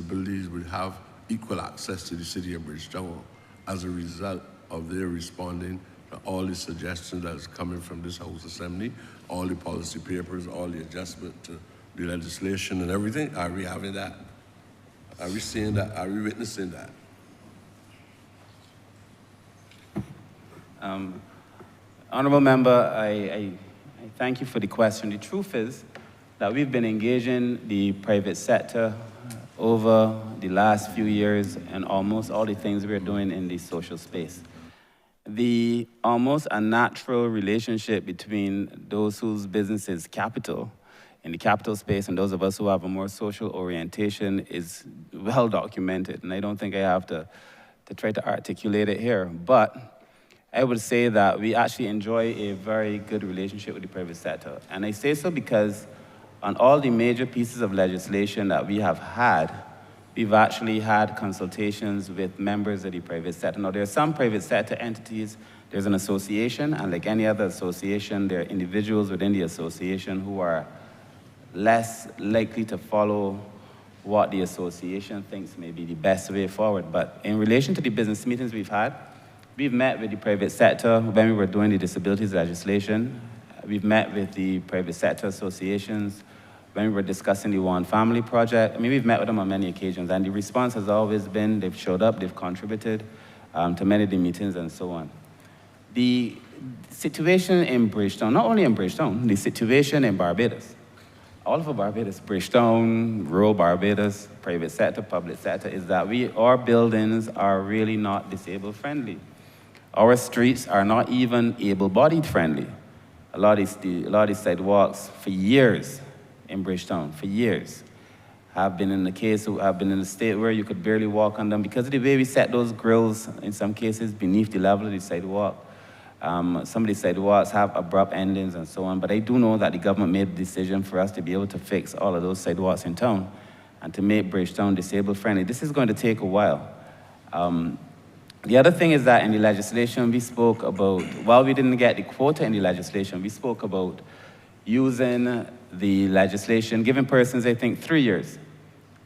disabilities would have equal access to the city of Bridgetown as a result of their responding to all the suggestions that is coming from this House Assembly, all the policy papers, all the adjustment to the legislation and everything? Are we having that? Are we seeing that? Are we witnessing that? Honourable Member, I thank you for the question. The truth is that we've been engaging the private sector over the last few years and almost all the things we're doing in the social space. The almost unnatural relationship between those whose business is capital, in the capital space, and those of us who have a more social orientation is well documented, and I don't think I have to try to articulate it here. But I would say that we actually enjoy a very good relationship with the private sector. And I say so because on all the major pieces of legislation that we have had, we've actually had consultations with members of the private sector. Now, there are some private sector entities, there's an association, and like any other association, there are individuals within the association who are less likely to follow what the association thinks may be the best way forward. But in relation to the business meetings we've had, we've met with the private sector when we were doing the disabilities legislation. We've met with the private sector associations when we were discussing the One Family project. I mean, we've met with them on many occasions, and the response has always been they've showed up, they've contributed to many of the meetings and so on. The situation in Bridgetown, not only in Bridgetown, the situation in Barbados, all of Barbados, Bridgetown, rural Barbados, private sector, public sector, is that our buildings are really not disabled friendly. Our streets are not even able-bodied friendly. A lot of these sidewalks for years in Bridgetown, for years, have been in the state where you could barely walk on them because of the way we set those grills, in some cases, beneath the level of the sidewalk. Some of the sidewalks have abrupt endings and so on, but I do know that the government made the decision for us to be able to fix all of those sidewalks in town and to make Bridgetown disabled friendly. This is going to take a while. The other thing is that in the legislation we spoke about, while we didn't get the quota in the legislation, we spoke about using the legislation, giving persons, I think, 3 years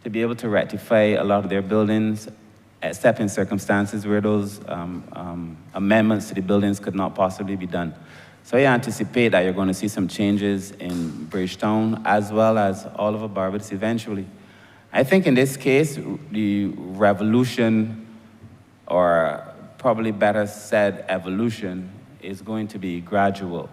to be able to rectify a lot of their buildings, except in circumstances where those amendments to the buildings could not possibly be done. So I anticipate that you're going to see some changes in Bridgetown as well as all of Barbados eventually. I think in this case, the revolution, or probably better said evolution, is going to be gradual.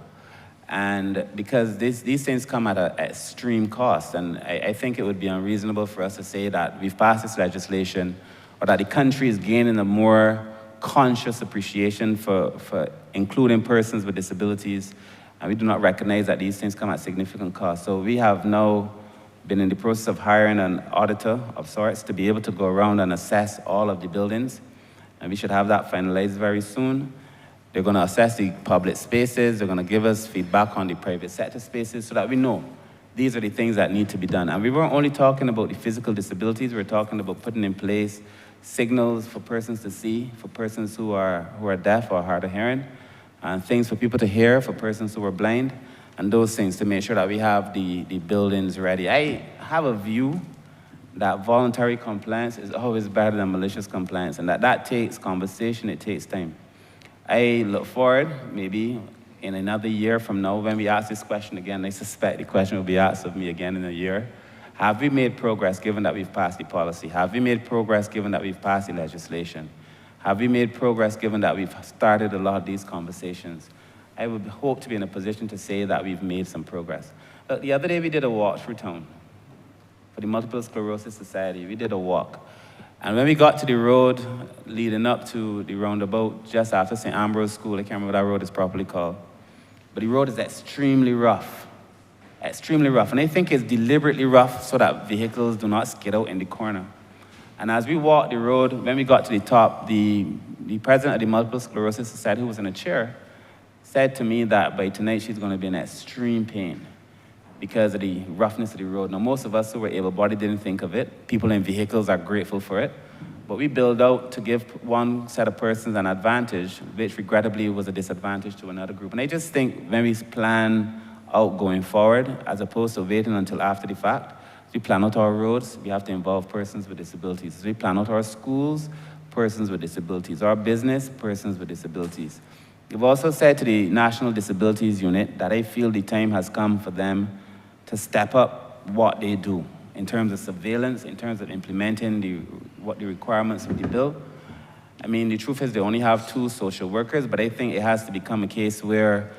And because these things come at an extreme cost, and I think it would be unreasonable for us to say that we've passed this legislation or that the country is gaining a more conscious appreciation for including persons with disabilities, and we do not recognize that these things come at significant cost. So we have now been in the process of hiring an auditor of sorts to be able to go around and assess all of the buildings, and we should have that finalized very soon. They're going to assess the public spaces, they're going to give us feedback on the private sector spaces so that we know these are the things that need to be done. And we weren't only talking about the physical disabilities, we're talking about putting in place signals for persons to see, for persons who are deaf or hard of hearing, and things for people to hear, for persons who are blind, and those things to make sure that we have the buildings ready. I have a view that voluntary compliance is always better than malicious compliance, and that takes conversation, it takes time. I look forward, maybe in another year from now, when we ask this question again, I suspect the question will be asked of me again in a year. Have we made progress given that we've passed the policy? Have we made progress given that we've passed the legislation? Have we made progress given that we've started a lot of these conversations? I would hope to be in a position to say that we've made some progress. The other day we did a walk through town for the Multiple Sclerosis Society. We did a walk. And when we got to the road leading up to the roundabout, just after St. Ambrose School, I can't remember what that road is properly called, but the road is extremely rough. Extremely rough, and I think it's deliberately rough so that vehicles do not skid out in the corner. And as we walked the road, when we got to the top, the president of the Multiple Sclerosis Society, who was in a chair, said to me that by tonight she's going to be in extreme pain because of the roughness of the road. Now, most of us who were able-bodied didn't think of it. People in vehicles are grateful for it. But we build out to give one set of persons an advantage, which regrettably was a disadvantage to another group. And I just think when we plan out going forward, as opposed to waiting until after the fact, As we plan out our roads, we have to involve persons with disabilities. As we plan out our schools, persons with disabilities. Our business, persons with disabilities. We've also said to the National Disabilities Unit that I feel the time has come for them to step up what they do in terms of surveillance, in terms of implementing what the requirements of the bill. I mean, the truth is they only have 2 social workers, but I think it has to become a case where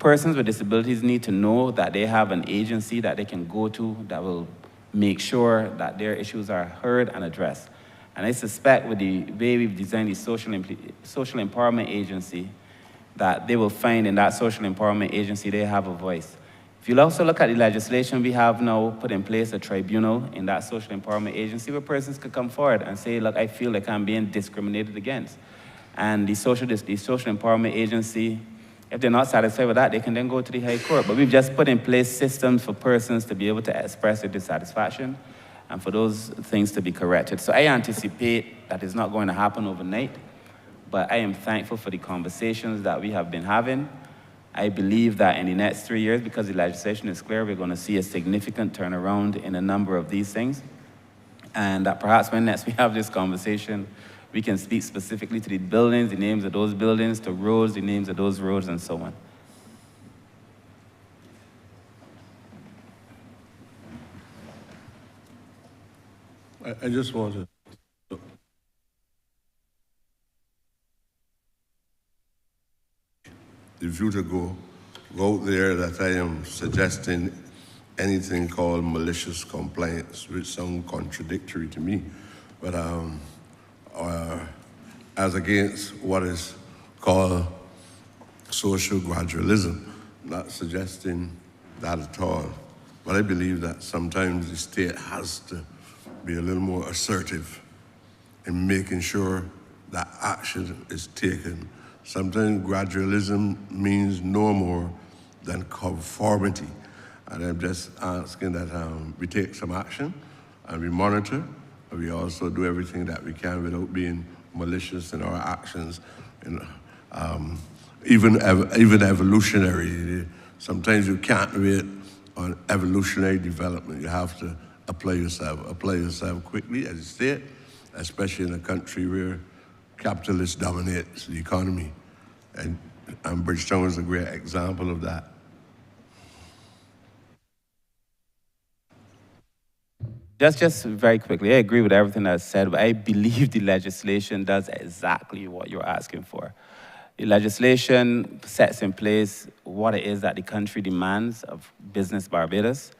persons with disabilities need to know that they have an agency that they can go to that will make sure that their issues are heard and addressed. And I suspect with the way we've designed the social empowerment agency, that they will find in that social empowerment agency they have a voice. If you also look at the legislation, we have now put in place a tribunal in that social empowerment agency where persons could come forward and say, look, I feel like I'm being discriminated against. And the social empowerment agency, if they're not satisfied with that, they can then go to the High Court. But we've just put in place systems for persons to be able to express their dissatisfaction and for those things to be corrected. So I anticipate that it's not going to happen overnight, but I am thankful for the conversations that we have been having. I believe that in the next 3 years, because the legislation is clear, we're going to see a significant turnaround in a number of these things. And that perhaps when next we have this conversation, we can speak specifically to the buildings, the names of those buildings, to roads, the names of those roads, and so on. I just want to if you to go out there that I am suggesting anything called malicious complaints, which sound contradictory to me, but as against what is called social gradualism, not suggesting that at all. But I believe that sometimes the state has to be a little more assertive in making sure that action is taken. Sometimes gradualism means no more than conformity. And I'm just asking that we take some action and we monitor, and we also do everything that we can without being malicious in our actions. And even evolutionary, sometimes you can't wait on evolutionary development. You have to apply yourself quickly as a state, especially in a country where capitalists dominates the economy. And Bridgetown is a great example of that. Just very quickly, I agree with everything that's said, but I believe the legislation does exactly what you're asking for. The legislation sets in place what it is that the country demands of Business Barbados.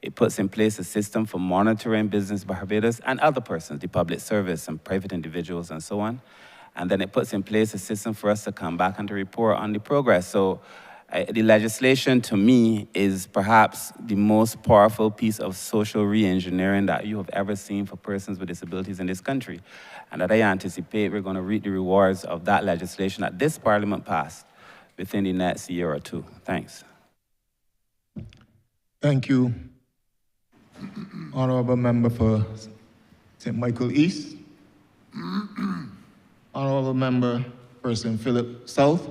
It puts in place a system for monitoring Business Barbados and other persons, the public service and private individuals and so on. And then it puts in place a system for us to come back and to report on the progress. So the legislation, to me, is perhaps the most powerful piece of social re-engineering that you have ever seen for persons with disabilities in this country. And that I anticipate we're going to reap the rewards of that legislation that this Parliament passed within the next year or 2. Thanks. Thank you, Honourable Member for St. Michael East. Honourable Member for St. Philip South.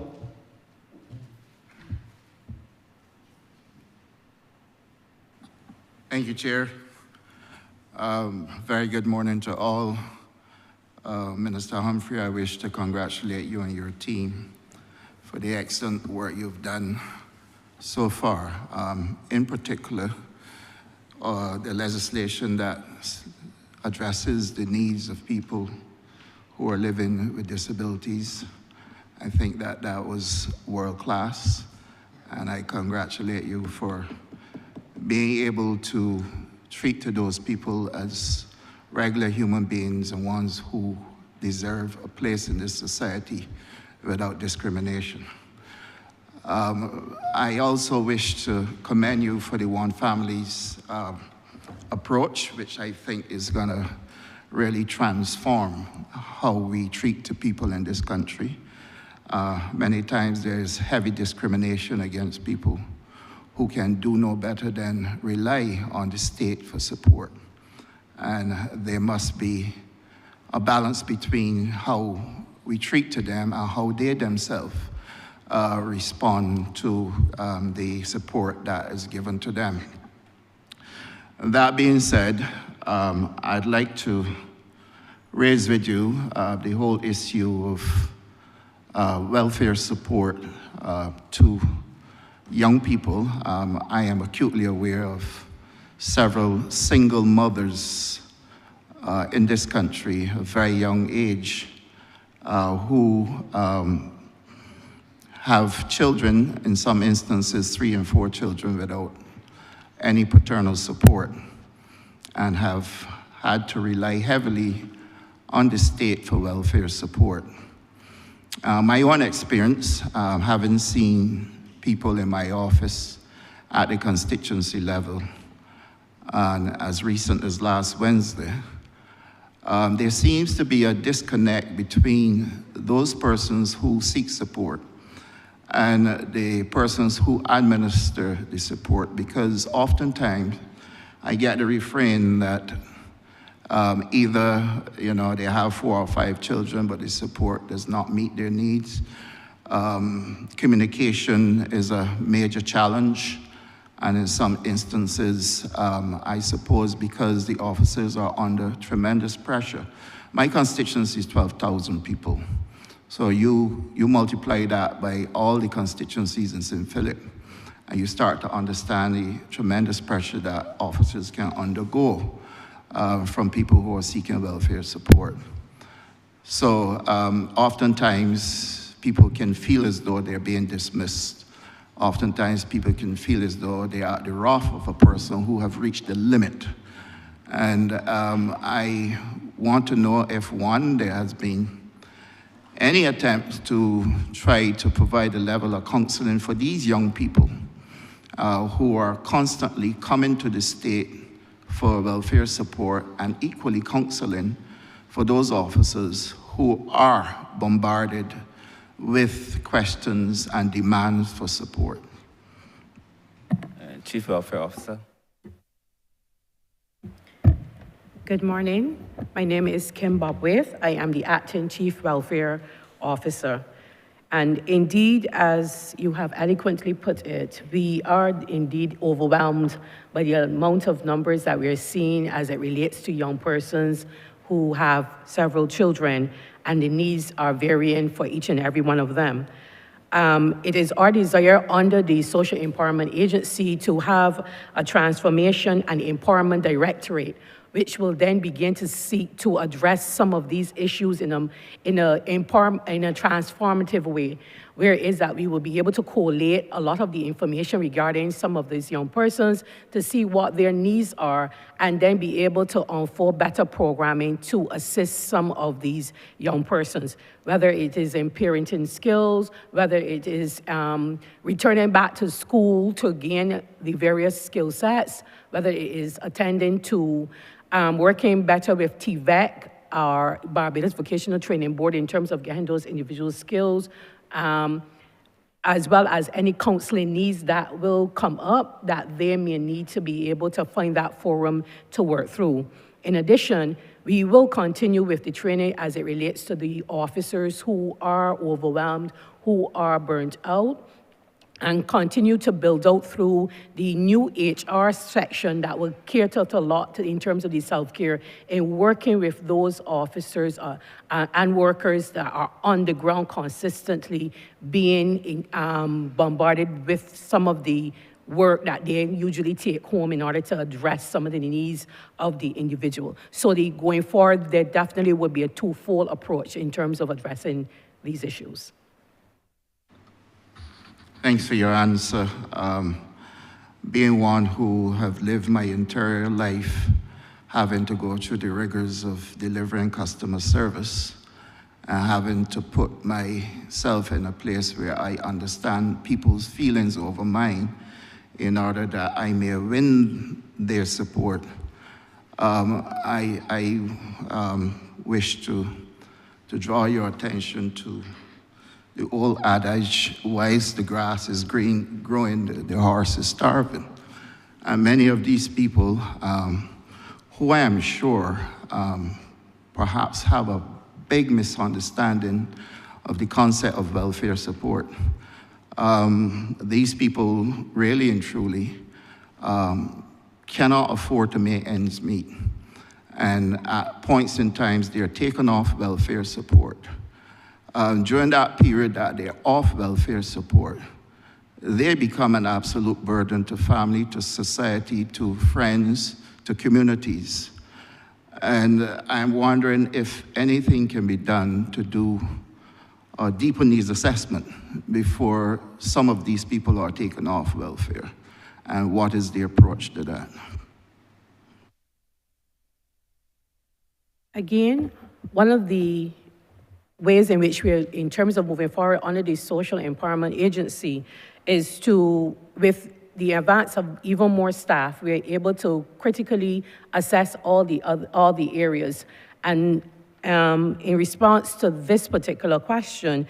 Thank you, Chair. Very good morning to all. Minister Humphrey, I wish to congratulate you and your team for the excellent work you've done so far. In particular, the legislation that addresses the needs of people who are living with disabilities. I think that was world class, and I congratulate you for being able to treat to those people as regular human beings and ones who deserve a place in this society without discrimination. I also wish to commend you for the One Family's approach, which I think is gonna really transform how we treat the people in this country. Many times there's heavy discrimination against people who can do no better than rely on the state for support. And there must be a balance between how we treat to them and how they themselves respond to the support that is given to them. That being said, I'd like to raise with you the whole issue of welfare support to young people. I am acutely aware of several single mothers in this country, a very young age, who have children, in some instances 3 and 4 children, without any paternal support, and have had to rely heavily on the state for welfare support. My own experience, having seen people in my office at the constituency level, and as recent as last Wednesday, there seems to be a disconnect between those persons who seek support and the persons who administer the support, because oftentimes I get the refrain that either they have 4 or 5 children, but the support does not meet their needs. Communication is a major challenge, and in some instances, I suppose because the officers are under tremendous pressure. My constituency is 12,000 people. So you multiply that by all the constituencies in St. Philip, and you start to understand the tremendous pressure that officers can undergo from people who are seeking welfare support. So oftentimes people can feel as though they're being dismissed. Oftentimes people can feel as though they are at the wrath of a person who have reached the limit. And I want to know if, one, there has been any attempt to try to provide a level of counseling for these young people who are constantly coming to the state for welfare support, and equally counseling for those officers who are bombarded with questions and demands for support. Chief Welfare Officer. Good morning. My name is Kim Bobwith. I am the Acting Chief Welfare Officer. And indeed, as you have eloquently put it, we are indeed overwhelmed by the amount of numbers that we're seeing as it relates to young persons who have several children, and the needs are varying for each and every one of them. It is our desire under the Social Empowerment Agency to have a transformation and empowerment directorate, which will then begin to seek to address some of these issues in a transformative way, where it is that we will be able to collate a lot of the information regarding some of these young persons to see what their needs are, and then be able to unfold better programming to assist some of these young persons, whether it is in parenting skills, whether it is returning back to school to gain the various skill sets, whether it is attending to working better with TVEC, our Barbados Vocational Training Board, in terms of getting those individual skills, as well as any counseling needs that will come up that they may need to be able to find that forum to work through. In addition, we will continue with the training as it relates to the officers who are overwhelmed, who are burnt out, and continue to build out through the new HR section that will cater to a lot in terms of the self-care, and working with those officers and workers that are on the ground consistently being bombarded with some of the work that they usually take home in order to address some of the needs of the individual. So going forward, there definitely would be a twofold approach in terms of addressing these issues. Thanks for your answer. Being one who have lived my entire life having to go through the rigors of delivering customer service, and having to put myself in a place where I understand people's feelings over mine in order that I may win their support, I wish to draw your attention to the old adage, whilst the grass is growing, the horse is starving. And many of these people, who I am sure perhaps have a big misunderstanding of the concept of welfare support. These people really and truly cannot afford to make ends meet. And at points in times, they're taken off welfare support. During that period that they're off welfare support, they become an absolute burden to family, to society, to friends, to communities. And I'm wondering if anything can be done to do a deeper needs assessment before some of these people are taken off welfare. And what is the approach to that? Again, one of the ways in which we're, in terms of moving forward under the Social Empowerment Agency, is to, with the advance of even more staff, we're able to critically assess all the areas. And in response to this particular question,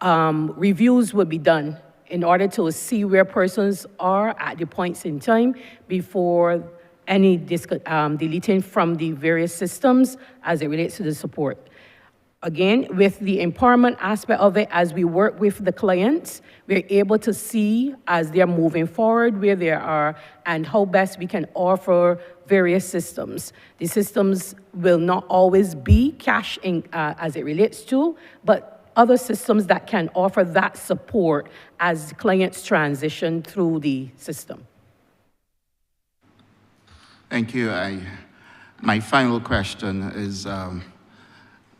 reviews will be done in order to see where persons are at the points in time before any deleting from the various systems as it relates to the support. Again, with the empowerment aspect of it, as we work with the clients, we're able to see as they're moving forward where they are and how best we can offer various systems. The systems will not always be cash in, as it relates to, but other systems that can offer that support as clients transition through the system. Thank you. My final question is,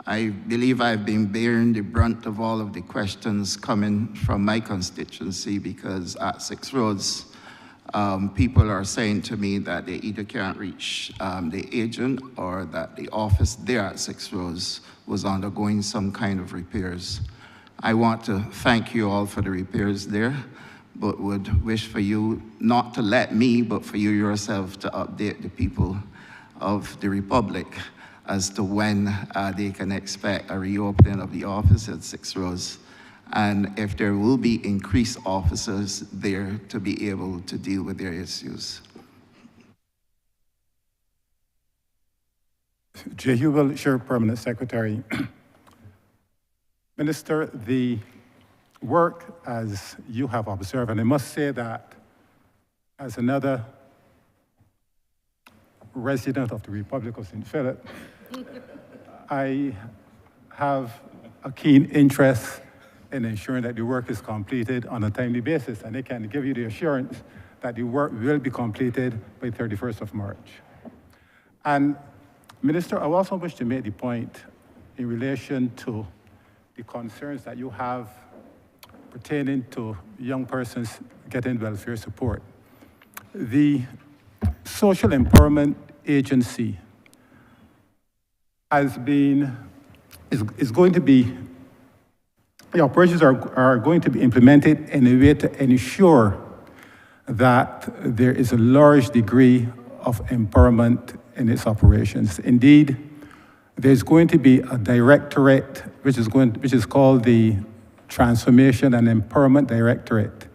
I believe I've been bearing the brunt of all of the questions coming from my constituency, because at Six Roads, people are saying to me that they either can't reach the agent or that the office there at Six Roads was undergoing some kind of repairs. I want to thank you all for the repairs there, but would wish for you not to let me, but for you yourself to update the people of the Republic as to when they can expect a reopening of the office at Six Roads, and if there will be increased officers there to be able to deal with their issues. J. Hubel, Sheriff Permanent Secretary. Minister, the work, as you have observed, and I must say that as another resident of the Republic of St. Philip, I have a keen interest in ensuring that the work is completed on a timely basis, and I can give you the assurance that the work will be completed by 31st of March. And Minister, I also wish to make the point in relation to the concerns that you have pertaining to young persons getting welfare support. The Social Empowerment Agency is going to be, the operations are going to be implemented in a way to ensure that there is a large degree of empowerment in its operations. Indeed, there's going to be a directorate which is called the Transformation and Empowerment Directorate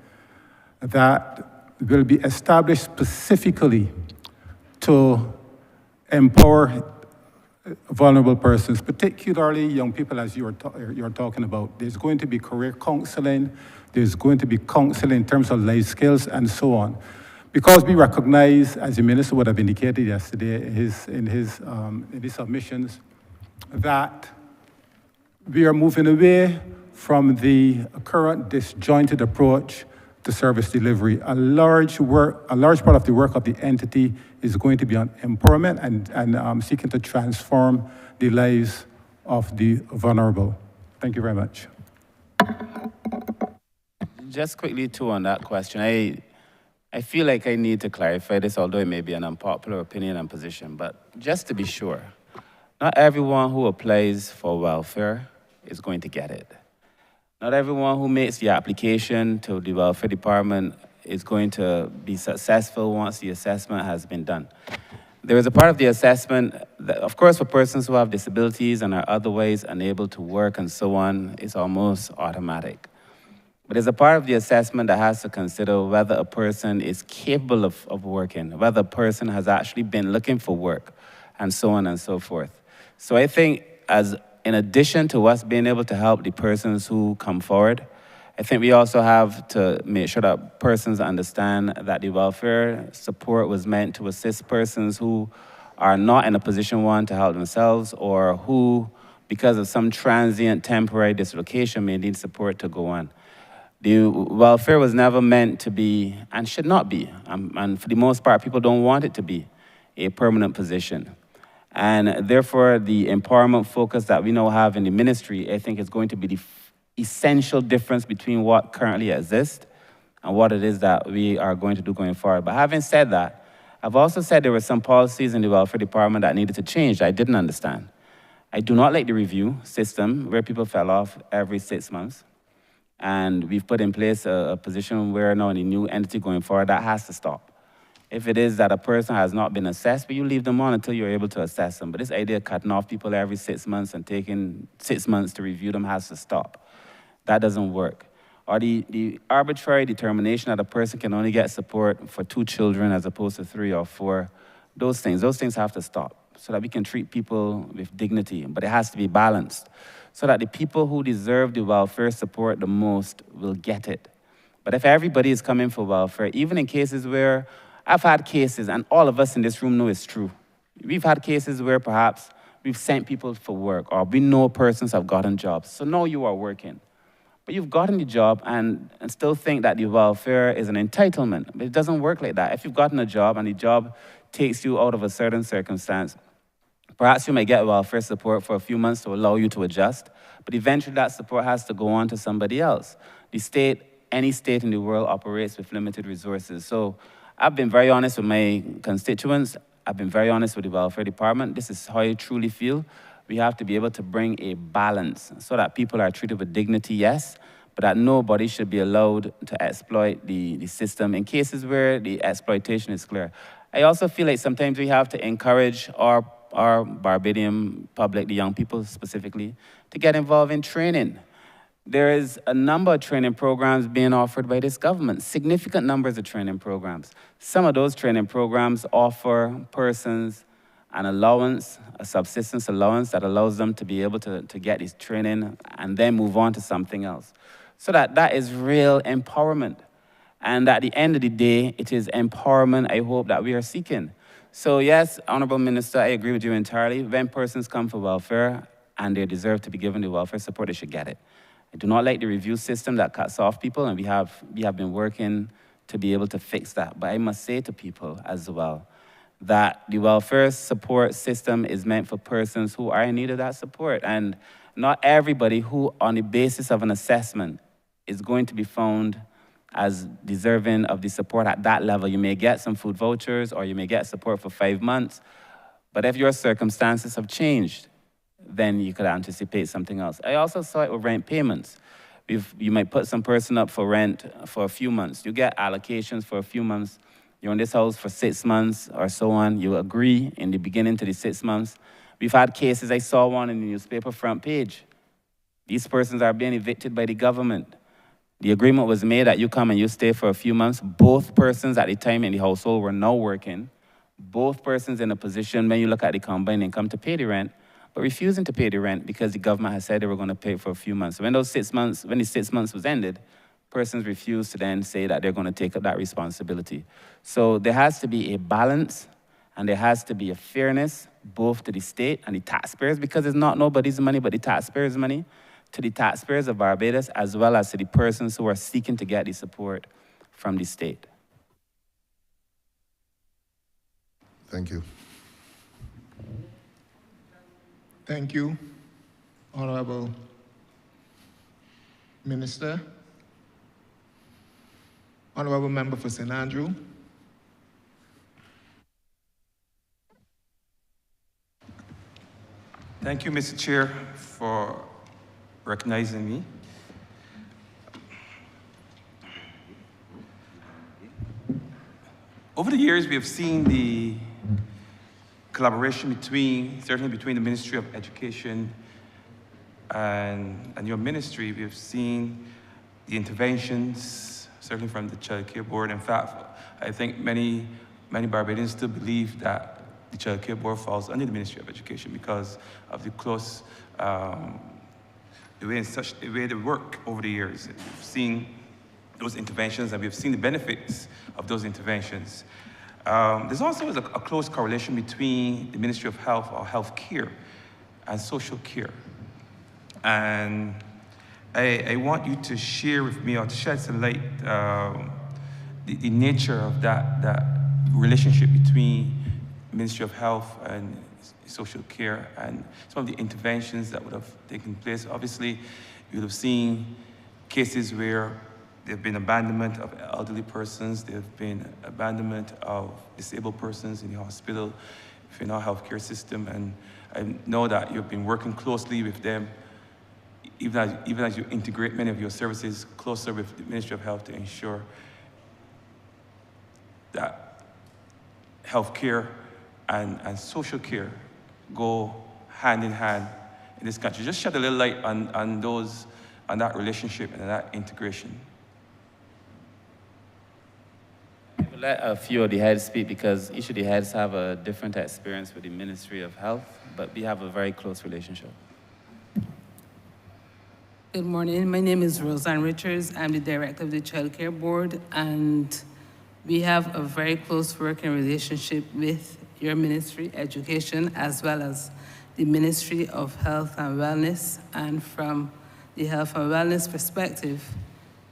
that will be established specifically to empower vulnerable persons, particularly young people, as you're talking about. There's going to be career counseling, there's going to be counseling in terms of life skills and so on. Because we recognize, as the Minister would have indicated yesterday in his submissions, that we are moving away from the current disjointed approach to service delivery. A large part of the work of the entity is going to be on empowerment and seeking to transform the lives of the vulnerable. Thank you very much. Just quickly too on that question, I feel like I need to clarify this, although it may be an unpopular opinion and position, but just to be sure, not everyone who applies for welfare is going to get it. Not everyone who makes the application to the welfare department is going to be successful once the assessment has been done. There is a part of the assessment that, of course, for persons who have disabilities and are otherwise unable to work and so on, is almost automatic. But there's a part of the assessment that has to consider whether a person is capable of working, whether a person has actually been looking for work, and so on and so forth. So I think in addition to us being able to help the persons who come forward, I think we also have to make sure that persons understand that the welfare support was meant to assist persons who are not in a position, one, to help themselves, or who, because of some transient temporary dislocation, may need support to go on. The welfare was never meant to be, and should not be, and for the most part, people don't want it to be, a permanent position. And therefore, the empowerment focus that we now have in the ministry, I think is going to be the essential difference between what currently exists and what it is that we are going to do going forward. But having said that, I've also said there were some policies in the welfare department that needed to change that I didn't understand. I do not like the review system where people fell off every 6 months. And we've put in place a position where now in the new entity going forward, that has to stop. If it is that a person has not been assessed, but you leave them on until you're able to assess them. But this idea of cutting off people every 6 months and taking 6 months to review them has to stop. That doesn't work. Or the arbitrary determination that a person can only get support for 2 children as opposed to 3 or 4, those things have to stop so that we can treat people with dignity, but it has to be balanced so that the people who deserve the welfare support the most will get it. But if everybody is coming for welfare, even in cases where I've had cases, and all of us in this room know it's true. We've had cases where perhaps we've sent people for work, or we know persons have gotten jobs. So now you are working. But you've gotten the job and still think that the welfare is an entitlement. But it doesn't work like that. If you've gotten a job and the job takes you out of a certain circumstance, perhaps you may get welfare support for a few months to allow you to adjust, but eventually that support has to go on to somebody else. The state, any state in the world operates with limited resources. So I've been very honest with my constituents. I've been very honest with the welfare department. This is how I truly feel. We have to be able to bring a balance so that people are treated with dignity, yes, but that nobody should be allowed to exploit the system in cases where the exploitation is clear. I also feel like sometimes we have to encourage our Barbadian public, the young people specifically, to get involved in training. There is a number of training programs being offered by this government, significant numbers of training programs. Some of those training programs offer persons an allowance, a subsistence allowance that allows them to be able to get this training and then move on to something else. So that is real empowerment. And at the end of the day, it is empowerment I hope that we are seeking. So yes, Honourable Minister, I agree with you entirely. When persons come for welfare and they deserve to be given the welfare support, they should get it. I do not like the review system that cuts off people, and we have been working to be able to fix that. But I must say to people as well that the welfare support system is meant for persons who are in need of that support. And not everybody who, on the basis of an assessment, is going to be found as deserving of the support at that level. You may get some food vouchers or you may get support for 5 months, but if your circumstances have changed, then you could anticipate something else. I also saw it with rent payments. You might put some person up for rent for a few months. You get allocations for a few months. You're in this house for 6 months or so on. You agree in the beginning to the 6 months. We've had cases, I saw one in the newspaper front page. These persons are being evicted by the government. The agreement was made that you come and you stay for a few months. Both persons at the time in the household were now working. Both persons in a position, when you look at the combined income, to pay the rent, but refusing to pay the rent because the government had said they were going to pay for a few months. So when the 6 months was ended, persons refused to then say that they're going to take up that responsibility. So there has to be a balance and there has to be a fairness both to the state and the taxpayers, because it's not nobody's money but the taxpayers' money, to the taxpayers of Barbados as well as to the persons who are seeking to get the support from the state. Thank you. Thank you, Honourable Minister. Honourable Member for St. Andrew. Thank you, Mr. Chair, for recognizing me. Over the years, we have seen the collaboration certainly between the Ministry of Education and your ministry. We have seen the interventions, certainly from the Child Care Board. In fact, I think many Barbadians still believe that the Child Care Board falls under the Ministry of Education because of the close the way they work over the years. We've seen those interventions, and we've seen the benefits of those interventions. There's also a close correlation between the Ministry of Health or health care and social care. And I want you to share with me or to shed some light the nature of that relationship between Ministry of Health and social care and some of the interventions that would have taken place. Obviously, you would have seen cases where there have been abandonment of elderly persons, there have been abandonment of disabled persons in the hospital, in our healthcare system, and I know that you've been working closely with them, even as you integrate many of your services closer with the Ministry of Health to ensure that healthcare and social care go hand in hand in this country. Just shed a little light on that relationship and that integration. We'll let a few of the heads speak because each of the heads have a different experience with the Ministry of Health, but we have a very close relationship. Good morning. My name is Roseanne Richards. I'm the director of the Child Care Board, and we have a very close working relationship with your Ministry, Education, as well as the Ministry of Health and Wellness. And from the Health and Wellness perspective,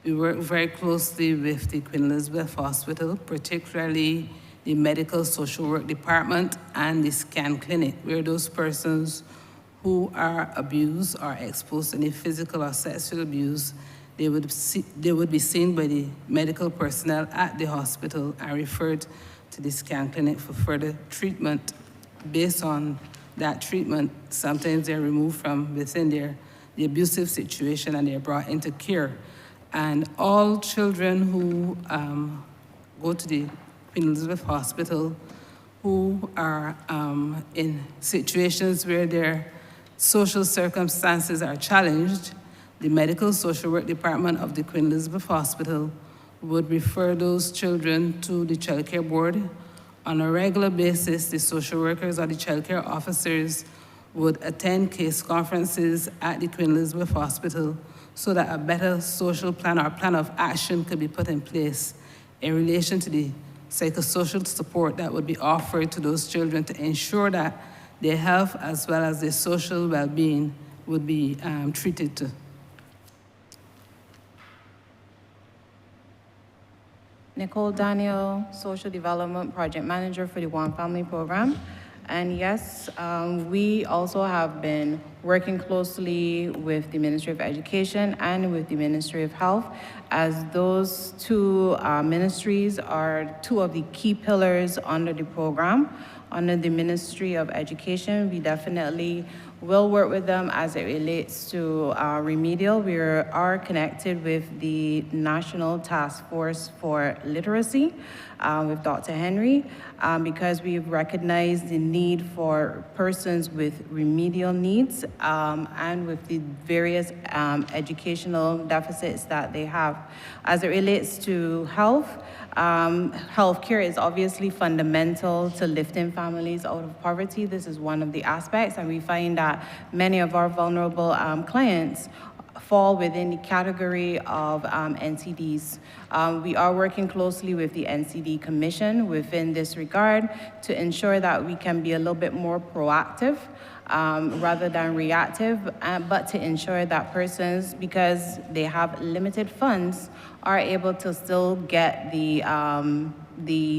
we work very closely with the Queen Elizabeth Hospital, particularly the Medical Social Work Department and the Scan Clinic, where those persons who are abused or exposed to any physical or sexual abuse, they would be seen by the medical personnel at the hospital and referred to the Scan Clinic for further treatment. Based on that treatment, sometimes they're removed from within the abusive situation and they're brought into care. And all children who go to the Queen Elizabeth Hospital who are in situations where their social circumstances are challenged, the Medical Social Work Department of the Queen Elizabeth Hospital would refer those children to the Child Care Board. On a regular basis, the social workers or the child care officers would attend case conferences at the Queen Elizabeth Hospital so that a better social plan or plan of action could be put in place in relation to the psychosocial support that would be offered to those children to ensure that their health as well as their social well-being would be treated to. Nicole Daniel, Social Development Project Manager for the One Family Program. And yes, we also have been working closely with the Ministry of Education and with the Ministry of Health, as those two ministries are two of the key pillars under the program. Under the Ministry of Education, we definitely will work with them as it relates to remedial. We are connected with the National Task Force for Literacy with Dr. Henry because we've recognized the need for persons with remedial needs and with the various educational deficits that they have. As it relates to health, healthcare is obviously fundamental to lifting families out of poverty. This is one of the aspects, and we find that many of our vulnerable clients fall within the category of NCDs. We are working closely with the NCD Commission within this regard to ensure that we can be a little bit more proactive rather than reactive, but to ensure that persons, because they have limited funds, are able to still get the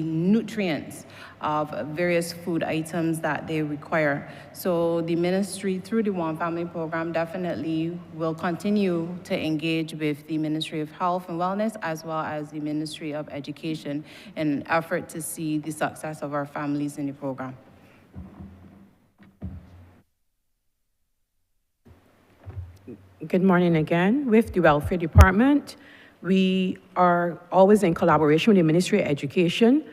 nutrients of various food items that they require. So the ministry, through the One Family Program, definitely will continue to engage with the Ministry of Health and Wellness as well as the Ministry of Education in an effort to see the success of our families in the program. Good morning again. With the Welfare Department, we are always in collaboration with the Ministry of Education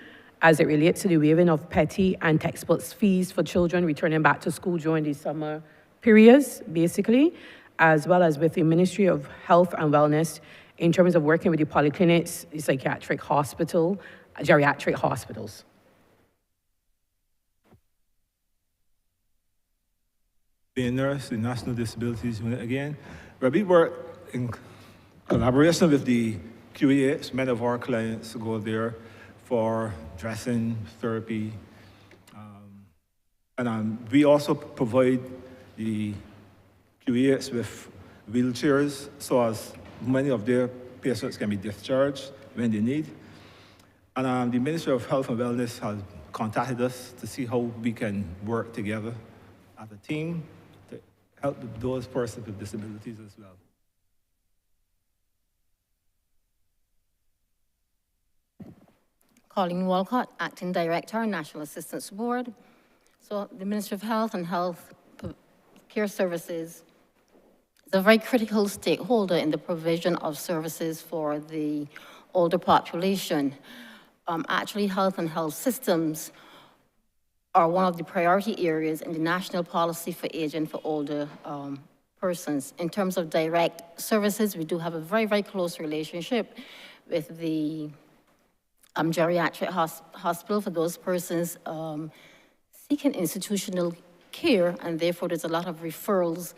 as it relates to the waiving of petty and textbooks fees for children returning back to school during the summer periods, basically, as well as with the Ministry of Health and Wellness in terms of working with the polyclinics, the psychiatric hospital, geriatric hospitals. Being a nurse, the National Disabilities Unit again. where we work in collaboration with the QEH. Many of our clients go there for dressing, therapy, and we also provide the QEH with wheelchairs so as many of their patients can be discharged when they need. And the Ministry of Health and Wellness has contacted us to see how we can work together as a team to help those persons with disabilities as well. Colleen Walcott, Acting Director, National Assistance Board. So the Ministry of Health and Health Care Services is a very critical stakeholder in the provision of services for the older population. Actually, health and health systems are one of the priority areas in the national policy for aging for older persons. In terms of direct services, we do have a very, very close relationship with the geriatric hospital for those persons seeking institutional care, and therefore there's a lot of referrals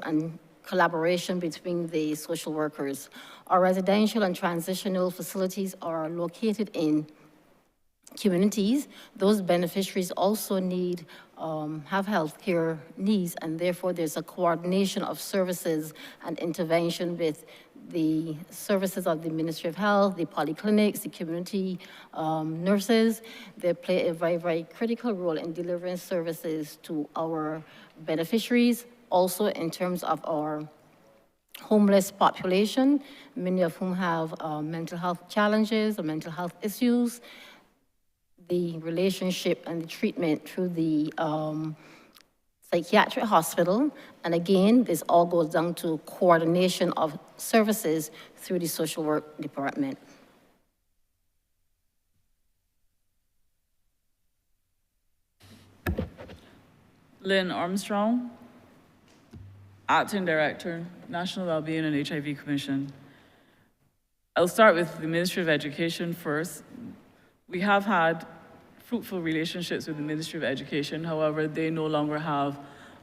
and collaboration between the social workers. Our residential and transitional facilities are located in communities. Those beneficiaries also have healthcare needs, and therefore there's a coordination of services and intervention with the services of the Ministry of Health, the polyclinics, the community nurses. They play a very, very critical role in delivering services to our beneficiaries. Also in terms of our homeless population, many of whom have mental health challenges or mental health issues. The relationship and the treatment through the psychiatric hospital. And again, this all goes down to coordination of services through the social work department. Lynn Armstrong, Acting Director, National Wellbeing and HIV Commission. I'll start with the Ministry of Education first. We have had fruitful relationships with the Ministry of Education. However, they no longer have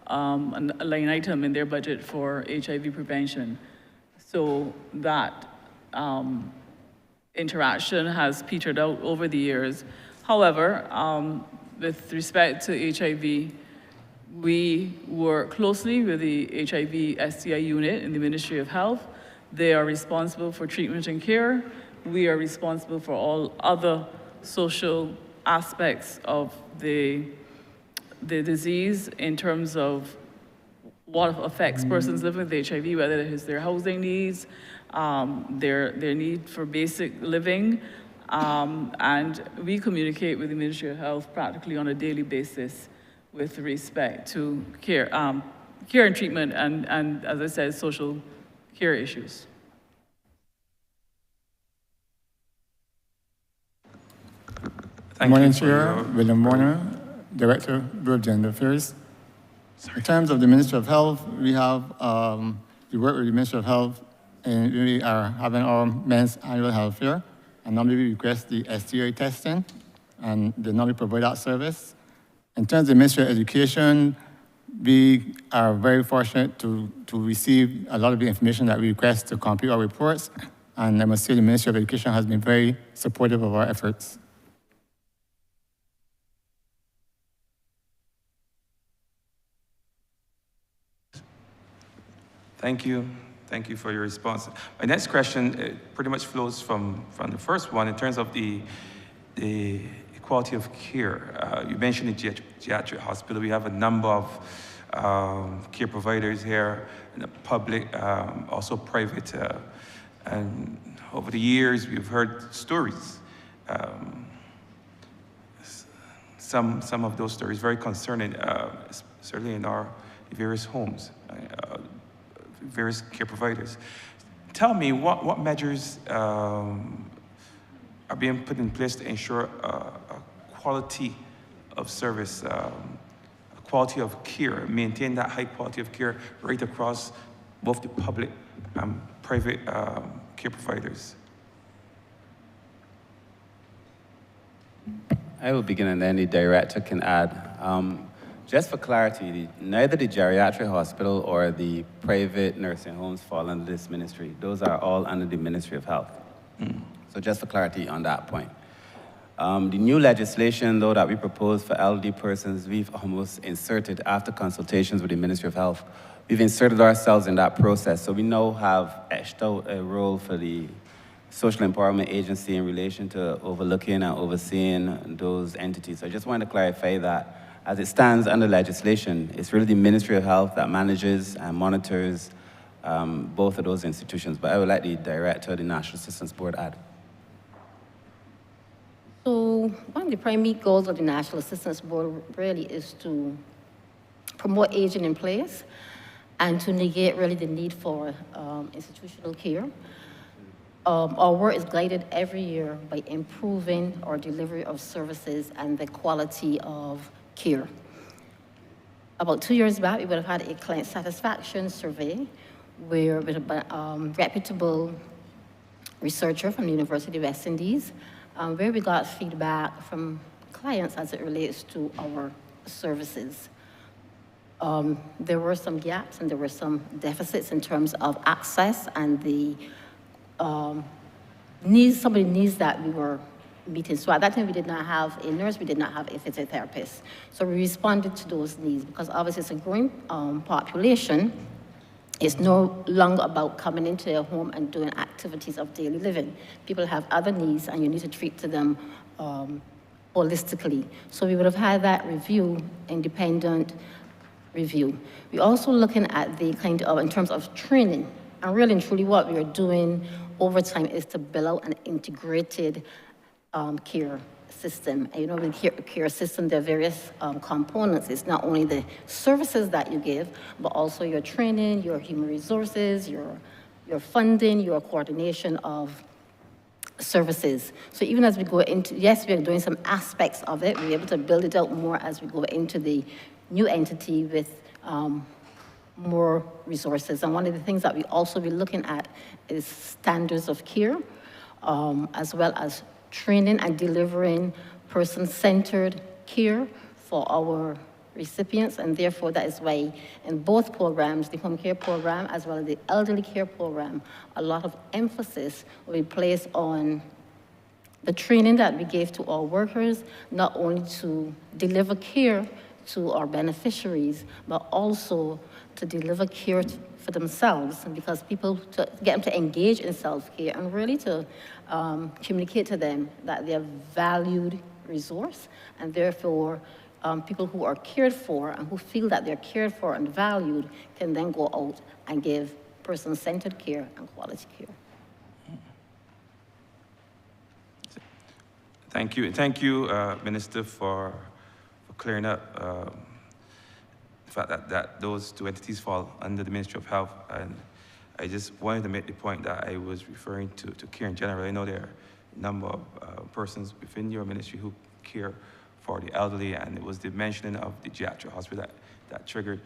a line item in their budget for HIV prevention. So that interaction has petered out over the years. However, with respect to HIV, we work closely with the HIV STI unit in the Ministry of Health. They are responsible for treatment and care. We are responsible for all other social aspects of the disease in terms of what affects persons living with HIV, whether it is their housing needs, their need for basic living, and we communicate with the Ministry of Health practically on a daily basis with respect to care and treatment and, as I said, social care issues. Good morning, Chair. William Warner, Director, Bureau of Gender Affairs. In terms of the Ministry of Health, we have we work with the Ministry of Health, and we are having our men's annual health fair. And normally we request the STI testing, and they normally provide that service. In terms of the Ministry of Education, we are very fortunate to receive a lot of the information that we request to complete our reports. And I must say the Ministry of Education has been very supportive of our efforts. Thank you. Thank you for your response. My next question pretty much flows from the first one in terms of the quality of care. You mentioned the geriatric hospital. We have a number of care providers here, in the public, also private. And over the years, we've heard stories. Some of those stories very concerning, certainly in our various homes. Various care providers. Tell me what measures are being put in place to ensure a quality of service, a quality of care, maintain that high quality of care right across both the public and private care providers. I will begin and then the director can add. just for clarity, neither the geriatric hospital or the private nursing homes fall under this ministry. Those are all under the Ministry of Health. So just for clarity on that point. The new legislation, though, that we propose for elderly persons, we've almost inserted, after consultations with the Ministry of Health, we've inserted ourselves in that process. So we now have etched out a role for the Social Empowerment Agency in relation to overlooking and overseeing those entities. So I just wanted to clarify that as it stands under legislation, it's really the Ministry of Health that manages and monitors both of those institutions. But I would like the director of the National Assistance Board add. So one of the primary goals of the National Assistance Board really is to promote aging in place and to negate really the need for institutional care. Our work is guided every year by improving our delivery of services and the quality of care. About 2 years back, we would have had a client satisfaction survey where with a reputable researcher from the University of West Indies, where we got feedback from clients as it relates to our services. There were some gaps and there were some deficits in terms of access and the needs, some of the needs that we were meeting. So at that time, we did not have a nurse, we did not have a physiotherapist. So we responded to those needs because obviously it's a growing population. It's no longer about coming into a home and doing activities of daily living. People have other needs and you need to treat to them holistically. So we would have had that review, independent review. We're also looking at the kind of, in terms of training, and really and truly what we are doing over time is to build out an integrated care system. And you know, the care system, there are various components. It's not only the services that you give, but also your training, your human resources, your funding, your coordination of services. So even as we go into, yes, we are doing some aspects of it. We're able to build it out more as we go into the new entity with more resources. And one of the things that we also be looking at is standards of care, as well as training and delivering person-centered care for our recipients. And therefore, that is why in both programs, the home care program as well as the elderly care program, a lot of emphasis will be placed on the training that we gave to our workers, not only to deliver care to our beneficiaries, but also to deliver care for themselves, because people, to get them to engage in self-care and really to communicate to them that they're a valued resource, and therefore people who are cared for and who feel that they're cared for and valued can then go out and give person-centered care and quality care. Thank you. Thank you, Minister, for clearing up the fact that those two entities fall under the Ministry of Health. And I just wanted to make the point that I was referring to care in general. I know there are a number of persons within your ministry who care for the elderly, and it was the mentioning of the geriatric hospital that triggered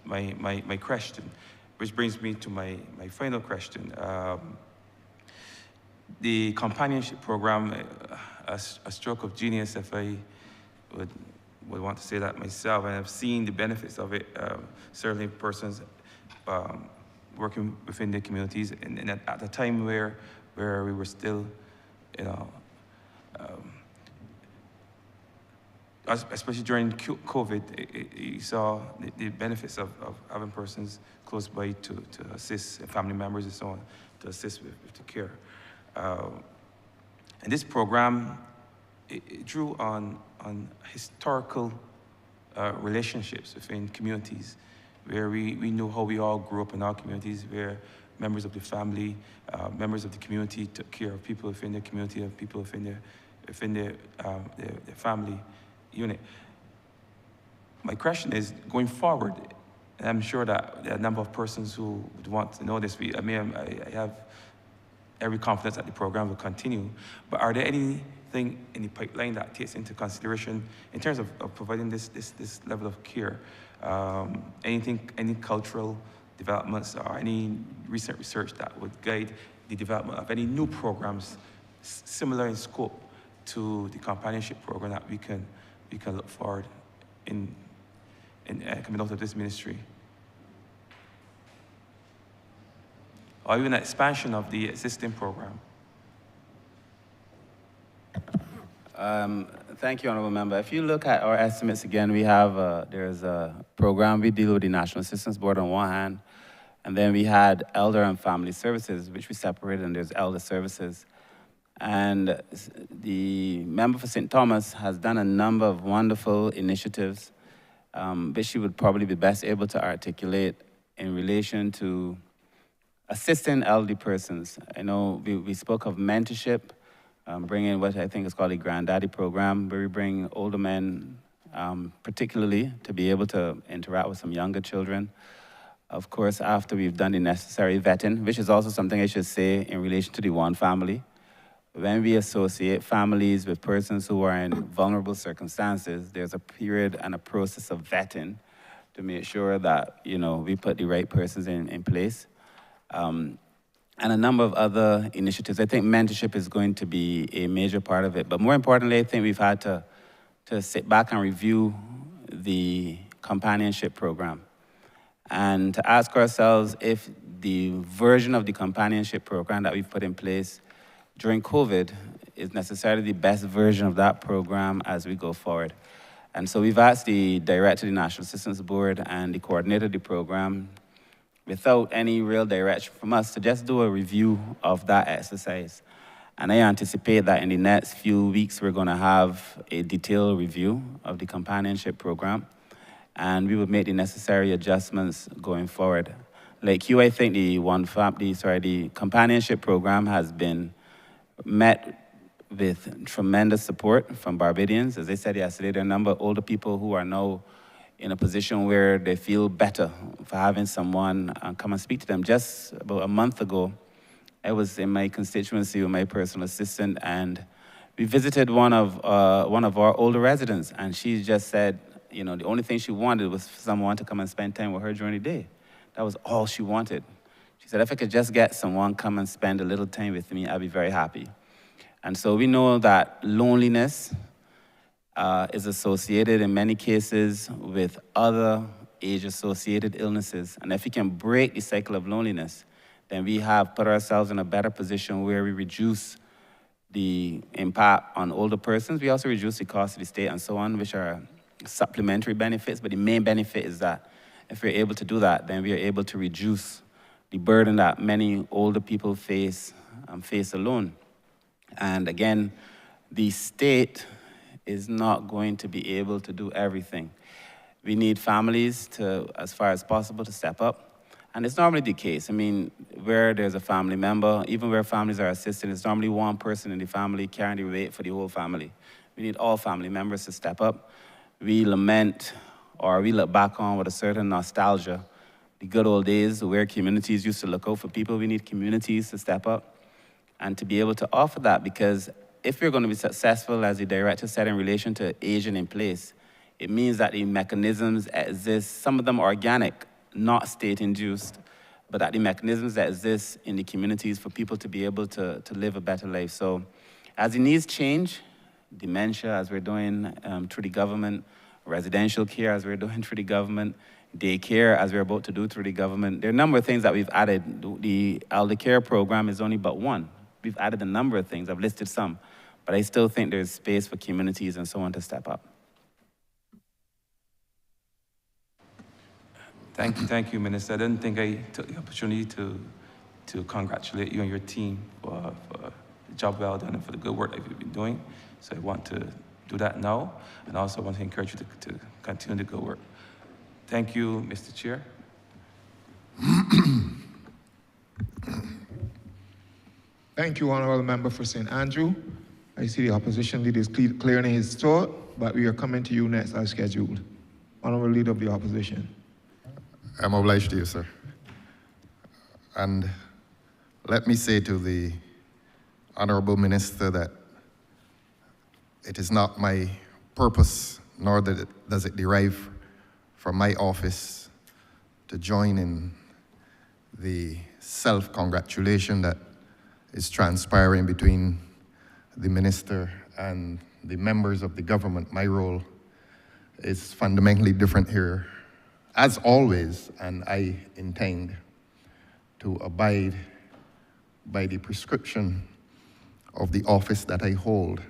my question, which brings me to my final question. The companionship program, a stroke of genius, if I would want to say that myself, and I've seen the benefits of it. Certainly persons working within the communities, and at a time where we were still, you know, especially during COVID, you saw the benefits of having persons close by to assist family members and so on, to assist with the care. And this program, it drew on historical relationships within communities, where we know how we all grew up in our communities, where members of the family, members of the community took care of people within the community, of people within their family unit. My question is, going forward, and I'm sure that there are a number of persons who would want to know this. I have every confidence that the program will continue, but are there anything in the pipeline that takes into consideration in terms of providing this level of care? Any cultural developments or any recent research that would guide the development of any new programs similar in scope to the companionship program that we can look forward coming out of this ministry? Or even an expansion of the existing program? Thank you, Honourable Member. If you look at our estimates again, we have, there's a program we deal with the National Assistance Board on one hand, and then we had Elder and Family Services, which we separated, and there's Elder Services. And the member for St. Thomas has done a number of wonderful initiatives, which she would probably be best able to articulate in relation to assisting elderly persons. I know we spoke of mentorship, bringing what I think is called a Granddaddy program, where we bring older men, particularly, to be able to interact with some younger children. Of course, after we've done the necessary vetting, which is also something I should say in relation to the one family. When we associate families with persons who are in vulnerable circumstances, there's a period and a process of vetting to make sure that, you know, we put the right persons in place. And a number of other initiatives. I think mentorship is going to be a major part of it. But more importantly, I think we've had to sit back and review the companionship program and to ask ourselves if the version of the companionship program that we've put in place during COVID is necessarily the best version of that program as we go forward. And so we've asked the director of the National Assistance Board and the coordinator of the program, without any real direction from us, to just do a review of that exercise. And I anticipate that in the next few weeks, we're gonna have a detailed review of the companionship program, and we will make the necessary adjustments going forward. Like you, I think the companionship program has been met with tremendous support from Barbadians. As I said yesterday, there are a number of older people who are now in a position where they feel better for having someone come and speak to them. Just about a month ago, I was in my constituency with my personal assistant, and we visited one of our older residents, and she just said, you know, the only thing she wanted was for someone to come and spend time with her during the day. That was all she wanted. She said, if I could just get someone come and spend a little time with me, I'd be very happy. And so we know that loneliness is associated in many cases with other age-associated illnesses. And if we can break the cycle of loneliness, then we have put ourselves in a better position where we reduce the impact on older persons. We also reduce the cost of the state and so on, which are supplementary benefits. But the main benefit is that if we're able to do that, then we are able to reduce the burden that many older people face alone. And again, the state is not going to be able to do everything. We need families to, as far as possible, to step up. And it's normally the case. I mean, where there's a family member, even where families are assisting, it's normally one person in the family carrying the weight for the whole family. We need all family members to step up. We lament, or we look back on with a certain nostalgia, the good old days where communities used to look out for people. We need communities to step up and to be able to offer that, because if we're going to be successful, as the director said, in relation to aging in place, it means that the mechanisms exist, some of them organic, not state-induced, but that the mechanisms that exist in the communities for people to be able to live a better life. So as the needs change, dementia, as we're doing through the government, residential care, as we're doing through the government, daycare, as we're about to do through the government, there are a number of things that we've added. The elder care program is only but one. We've added a number of things. I've listed some, but I still think there's space for communities and so on to step up. Thank you, Minister. I didn't think I took the opportunity to congratulate you and your team for the job well done and for the good work that you've been doing. So I want to do that now, and also want to encourage you to continue the good work. Thank you, Mr. Chair. Thank you, Honourable Member for St. Andrew. I see the opposition leader is clearing his throat, but we are coming to you next as scheduled. Honourable Leader of the Opposition. I'm obliged to you, sir. And let me say to the Honourable Minister that it is not my purpose, nor does it derive from my office to join in the self-congratulation that is transpiring between the minister and the members of the government. My role is fundamentally different here, as always, and I intend to abide by the prescription of the office that I hold.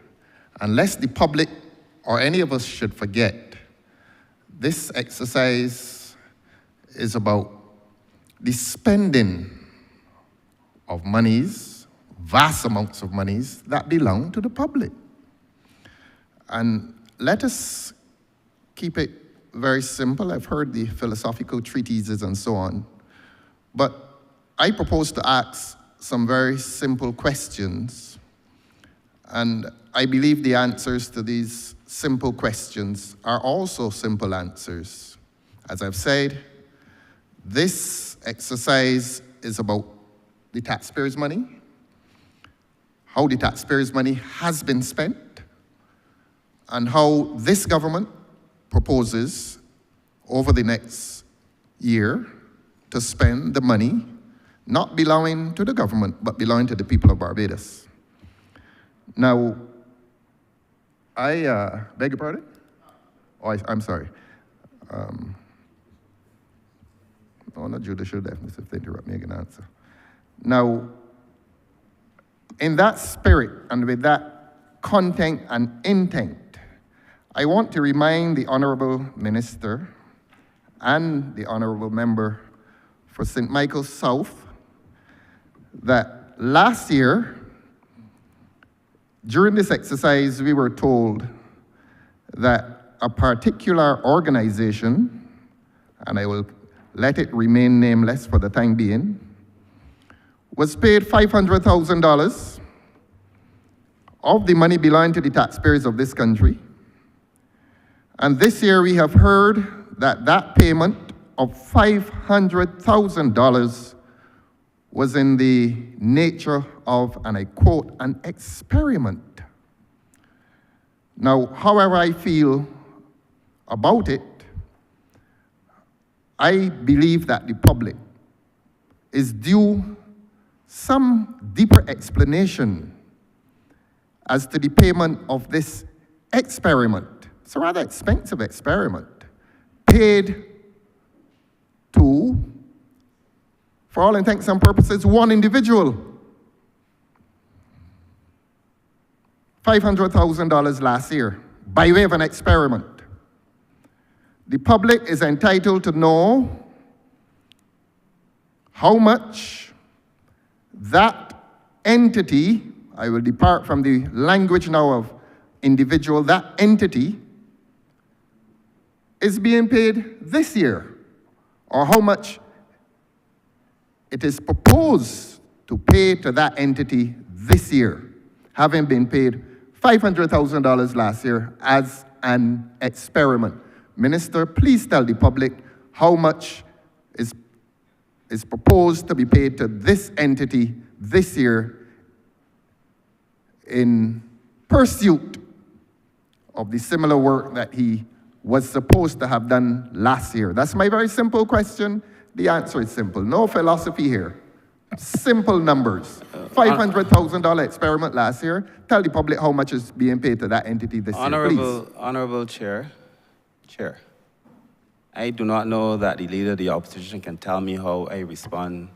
Unless the public or any of us should forget, this exercise is about the spending of monies, vast amounts of monies that belong to the public. And let us keep it very simple. I've heard the philosophical treatises and so on, but I propose to ask some very simple questions, and I believe the answers to these simple questions are also simple answers. As I've said, this exercise is about the taxpayers' money, how the taxpayers' money has been spent, and how this government proposes over the next year to spend the money not belonging to the government, but belonging to the people of Barbados. Now, I beg your pardon? Oh, I'm sorry. Oh, not judicial deafness if they interrupt me, I can answer. Now, in that spirit and with that content and intent, I want to remind the Honourable Minister and the Honourable Member for St. Michael South that last year, during this exercise, we were told that a particular organization, and I will let it remain nameless for the time being, was paid $500,000 of the money belonging to the taxpayers of this country. And this year we have heard that that payment of $500,000 was in the nature of, and I quote, an experiment. Now, however I feel about it, I believe that the public is due some deeper explanation as to the payment of this experiment. It's a rather expensive experiment, paid to, for all intents and purposes, one individual. $500,000 last year, by way of an experiment. The public is entitled to know how much that entity, I will depart from the language now of individual, that entity is being paid this year, or how much it is proposed to pay to that entity this year, having been paid $500,000 last year as an experiment. Minister, please tell the public how much is proposed to be paid to this entity this year in pursuit of the similar work that he was supposed to have done last year. That's my very simple question. The answer is simple. No philosophy here. Simple numbers. $500,000 experiment last year. Tell the public how much is being paid to that entity this year, please. Honourable Chair, I do not know that the Leader of the Opposition can tell me how I respond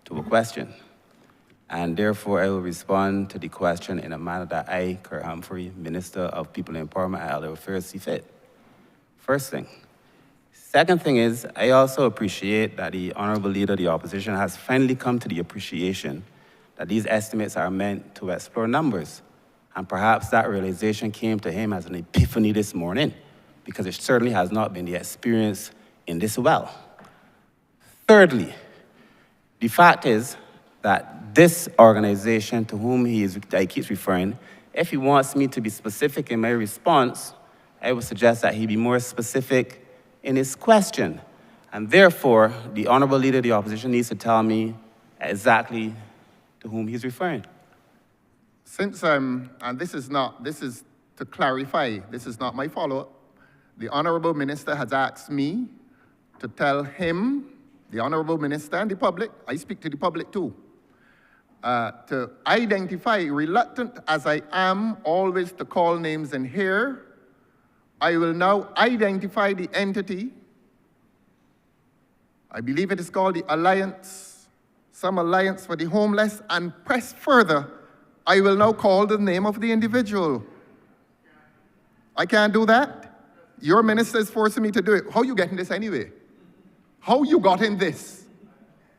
to a question. And therefore, I will respond to the question in a manner that I, Kurt Humphrey, Minister of People Empowerment and Elder Affairs, see fit. First thing. Second thing is, I also appreciate that the Honourable Leader of the Opposition has finally come to the appreciation that these estimates are meant to explore numbers. And perhaps that realization came to him as an epiphany this morning, because it certainly has not been the experience in this well. Thirdly, the fact is that this organization to whom he keeps referring, if he wants me to be specific in my response, I would suggest that he be more specific in his question. And therefore, the Honourable Leader of the Opposition needs to tell me exactly to whom he's referring. Since and this is to clarify, this is not my follow-up. The Honourable Minister has asked me to tell him, the Honourable Minister and the public, I speak to the public too, to identify, reluctant as I am always to call names in here, I will now identify the entity. I believe it is called the Alliance, some Alliance for the Homeless, and press further. I will now call the name of the individual. I can't do that. Your minister is forcing me to do it. How you getting this anyway? How you got in this?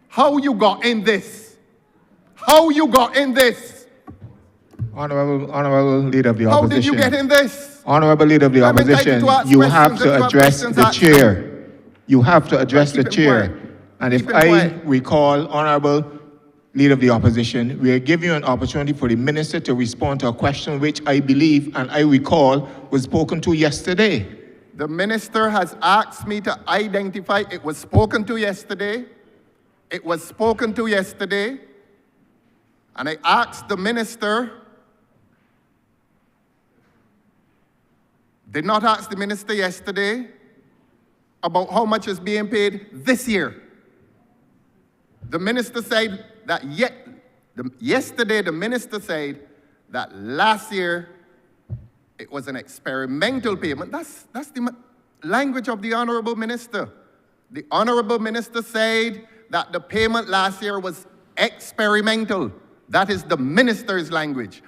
How you got in this? How you got in this? Honorable Leader of the Opposition. How did you get in this? Honorable Leader of the I'm entitled Opposition, to ask you have questions. If to you have address questions, the ask them. chair. You have to address Keep the him chair. quiet. And Keep if him I quiet. recall, Honorable Leader of the Opposition, we are giving you an opportunity for the minister to respond to a question which I believe and I recall was spoken to yesterday. The minister has asked me to identify. It was spoken to yesterday. It was spoken to yesterday. And I asked the minister, did not ask the minister yesterday about how much is being paid this year. The minister said that yesterday the minister said that last year it was an experimental payment. That's the language of the Honourable Minister. The Honourable Minister said that the payment last year was experimental. That is the minister's language.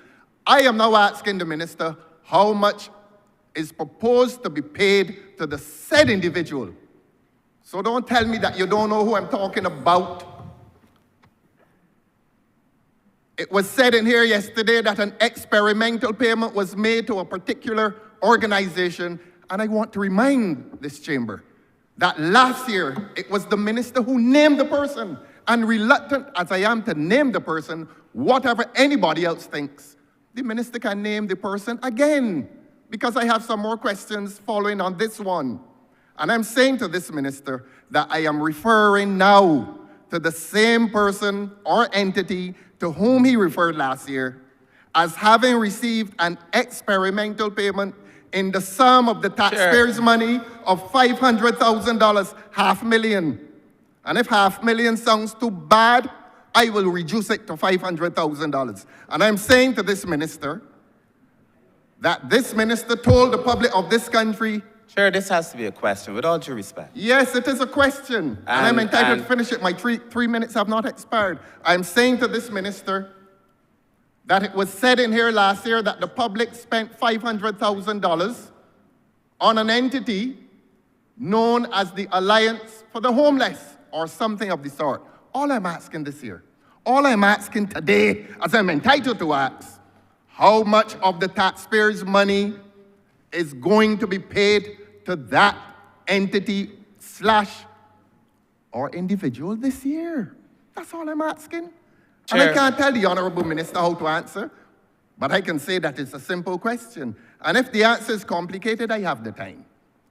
I am now asking the minister how much is proposed to be paid to the said individual. So don't tell me that you don't know who I'm talking about. It was said in here yesterday that an experimental payment was made to a particular organization, and I want to remind this chamber that last year it was the minister who named the person, and reluctant as I am to name the person, whatever anybody else thinks, the minister can name the person again, because I have some more questions following on this one. And I'm saying to this minister that I am referring now to the same person or entity to whom he referred last year as having received an experimental payment in the sum of the taxpayers' money of $500,000, $500,000. And if $500,000 sounds too bad, I will reduce it to $500,000. And I'm saying to this minister that this minister told the public of this country. Chair, this has to be a question, with all due respect. Yes, it is a question, and I'm entitled to finish it. My three minutes have not expired. I'm saying to this minister that it was said in here last year that the public spent $500,000 on an entity known as the Alliance for the Homeless, or something of the sort. All I'm asking this year, all I'm asking today, as I'm entitled to ask, how much of the taxpayers' money is going to be paid to that entity / or individual this year? That's all I'm asking. Chair. And I can't tell the Honourable Minister how to answer, but I can say that it's a simple question. And if the answer is complicated, I have the time.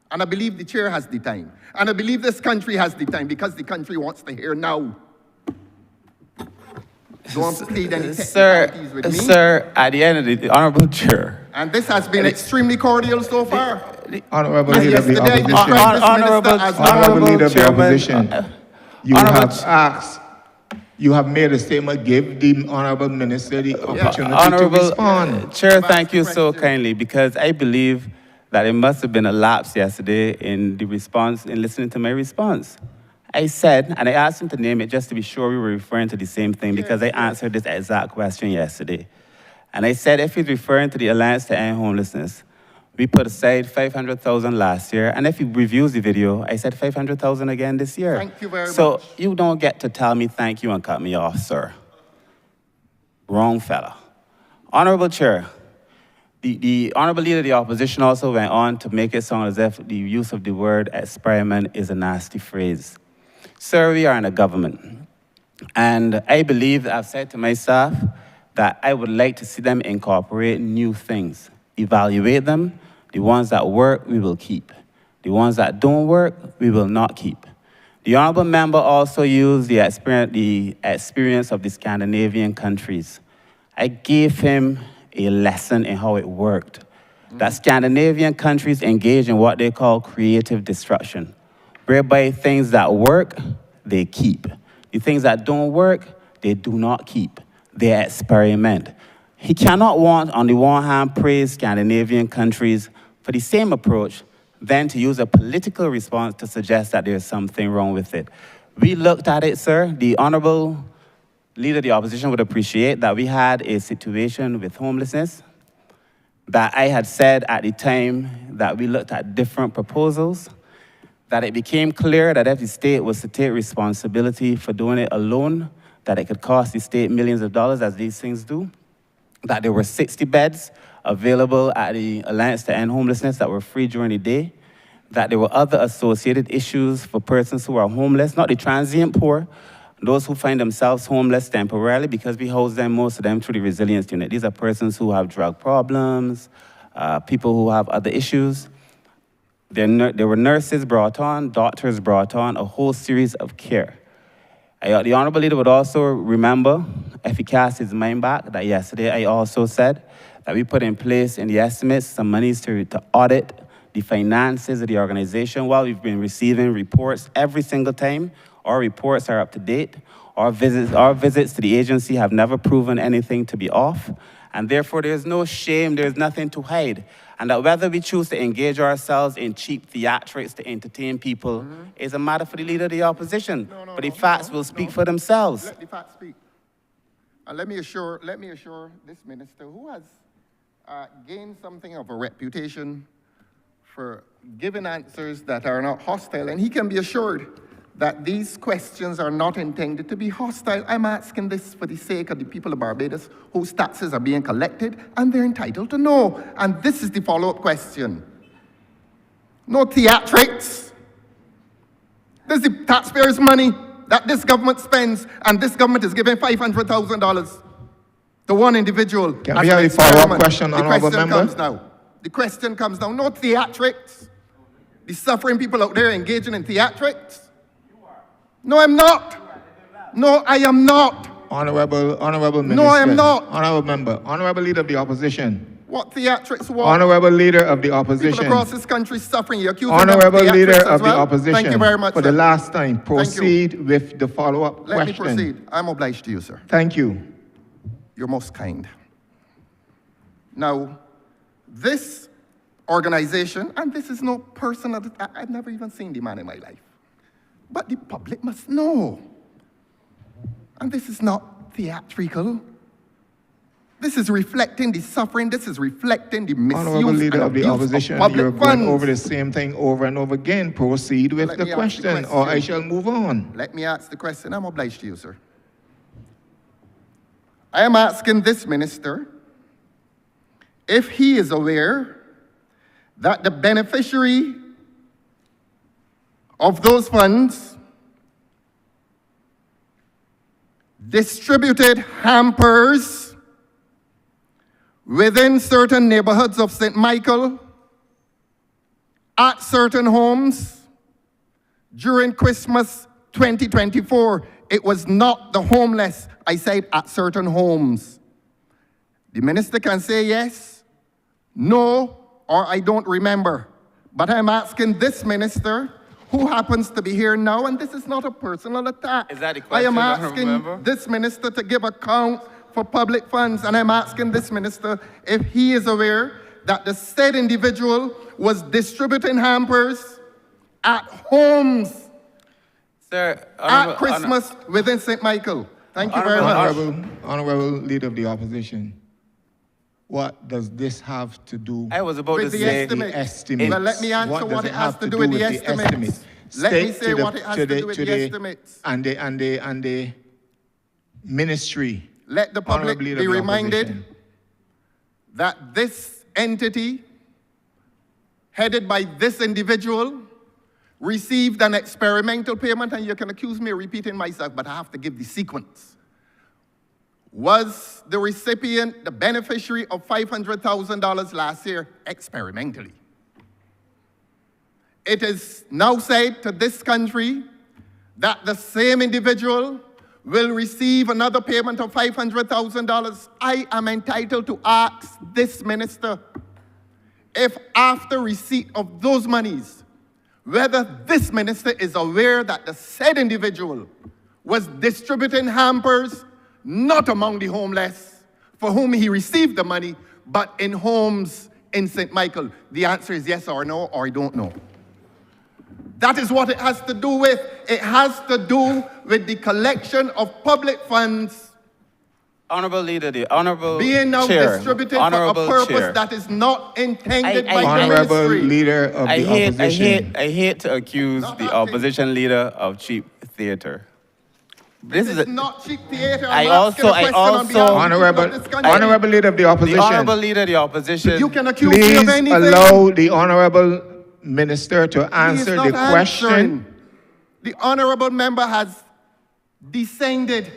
And I believe the chair has the time. And I believe this country has the time, because the country wants to hear now. Don't plead any technicalities with me. Sir, at the end of the Honourable Chair. And this has been extremely cordial so far. Honourable Leader of the Opposition. Honourable Leader of the Opposition. You have made a statement. Give the Honourable Minister the opportunity to respond. Chair, thank you so kindly, because I believe that it must have been a lapse yesterday in the response, in listening to my response. I said, and I asked him to name it just to be sure we were referring to the same thing, because I answered this exact question yesterday. And I said, if he's referring to the Alliance to End Homelessness, we put aside $500,000 last year, and if he reviews the video, I said $500,000 again this year. Thank you very much. So you don't get to tell me thank you and cut me off, sir. Wrong fella. Honourable Chair, the Honourable Leader of the Opposition also went on to make it sound as if the use of the word experiment is a nasty phrase. Sir, we are in a government, and I believe, I've said to my staff, that I would like to see them incorporate new things, evaluate them. The ones that work, we will keep. The ones that don't work, we will not keep. The Honourable Member also used the experience of the Scandinavian countries. I gave him a lesson in how it worked. That Scandinavian countries engage in what they call creative destruction, whereby things that work, they keep. The things that don't work, they do not keep. They experiment. He cannot want, on the one hand, praise Scandinavian countries for the same approach than to use a political response to suggest that there's something wrong with it. We looked at it, sir. The Honourable Leader of the Opposition would appreciate that we had a situation with homelessness that I had said at the time that we looked at different proposals, that it became clear that if the state was to take responsibility for doing it alone, that it could cost the state millions of dollars, as these things do, that there were 60 beds available at the Alliance to End Homelessness that were free during the day, that there were other associated issues for persons who are homeless, not the transient poor, those who find themselves homeless temporarily, because we house them, most of them, through the resilience unit. These are persons who have drug problems, people who have other issues. There were nurses brought on, doctors brought on, a whole series of care. The Honourable Leader would also remember, if he casts his mind back, that yesterday I also said that we put in place in the estimates some monies to audit the finances of the organization. While we've been receiving reports every single time, our reports are up to date. Our visits to the agency have never proven anything to be off, and therefore there's no shame, there's nothing to hide. And that whether we choose to engage ourselves in cheap theatrics to entertain people is a matter for the Leader of the Opposition. But the facts will speak for themselves. Let the facts speak. And let me assure this minister, who has gained something of a reputation for giving answers that are not hostile, and he can be assured that these questions are not intended to be hostile. I'm asking this for the sake of the people of Barbados whose taxes are being collected, and they're entitled to know. And this is the follow-up question. No theatrics. This is the taxpayers' money that this government spends, and this government is giving $500,000 to one individual. Can we have a follow-up question, Honourable Member? The question comes now. No theatrics. The suffering people out there engaging in theatrics. No, I'm not. No, I am not. Honourable Minister. No, I am not. Honourable Member. Honourable Leader of the Opposition. What theatrics? What? Honourable Leader of the Opposition. People across this country suffering. You're accusing Honourable them of Leader theatrics of as well? the Opposition. Thank you very much, For sir. the last time, proceed with the follow-up question. Let me proceed. I'm obliged to you, sir. Thank you. You're most kind. Now, this organization, and this is no personal, I've never even seen the man in my life, but the public must know. And this is not theatrical. This is reflecting the suffering. This is reflecting the misuse Honourable Leader and of the abuse Opposition, of public you're funds. going over the same thing over and over again. Proceed with Let the me ask question, or I shall move on. Let me ask the question. I'm obliged to you, sir. I am asking this minister if he is aware that the beneficiary of those funds distributed hampers within certain neighborhoods of St. Michael at certain homes during Christmas 2024. It was not the homeless. I said at certain homes. The minister can say yes, no, or I don't remember. But I'm asking this minister, who happens to be here now, and this is not a personal attack. Is that the I am question, asking Honourable? this minister to give account for public funds, and I'm asking this minister if he is aware that the said individual was distributing hampers at homes Sir, at Christmas within St. Michael. Thank you very much. Honourable Leader of the Opposition, what does this have to do I was about with to the say estimates? Well, let me answer what does it has to do with the estimates. Let me say what it has to do with the estimates. And the ministry. Let the public Honourable Leader be of the reminded Opposition. that this entity, headed by this individual, received an experimental payment, and you can accuse me of repeating myself, but I have to give the sequence. Was the recipient the beneficiary of $500,000 last year experimentally? It is now said to this country that the same individual will receive another payment of $500,000. I am entitled to ask this minister if after receipt of those monies, whether this minister is aware that the said individual was distributing hampers not among the homeless for whom he received the money, but in homes in St. Michael? The answer is yes or no, or I don't know. That is what it has to do with. It has to do with the collection of public funds Honourable Leader, the Honourable being now Chair, distributed Honourable for a purpose Chair. that is not intended by the Honourable ministry. Leader of the Opposition. I hate to accuse the opposition leader of cheap theatre. This is not cheap theatre. I I'm also- asking a question on behalf of the people of this country. Honourable Leader of the Opposition. The Honourable Leader of the Opposition. You can accuse me of Please anything. allow the Honourable Minister to He is answer not the question. answering. The Honourable Member has descended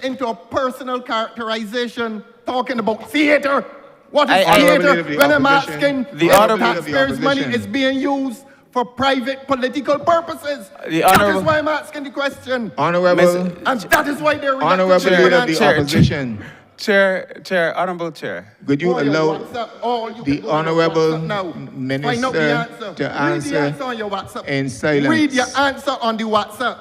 into a personal characterization, talking about theatre. What is theatre when I'm asking whether taxpayers' money is being used for private political purposes? That is why I'm asking the question. Honourable, And that is why they're Honourable reluctant Leader to of the answer. Opposition. Chair, Honourable Chair. Could you Go on your allow WhatsApp, or you the can go on your Honourable WhatsApp now. Find out the Minister answer. to Read the answer answer on your WhatsApp. in silence? Read your answer on the WhatsApp.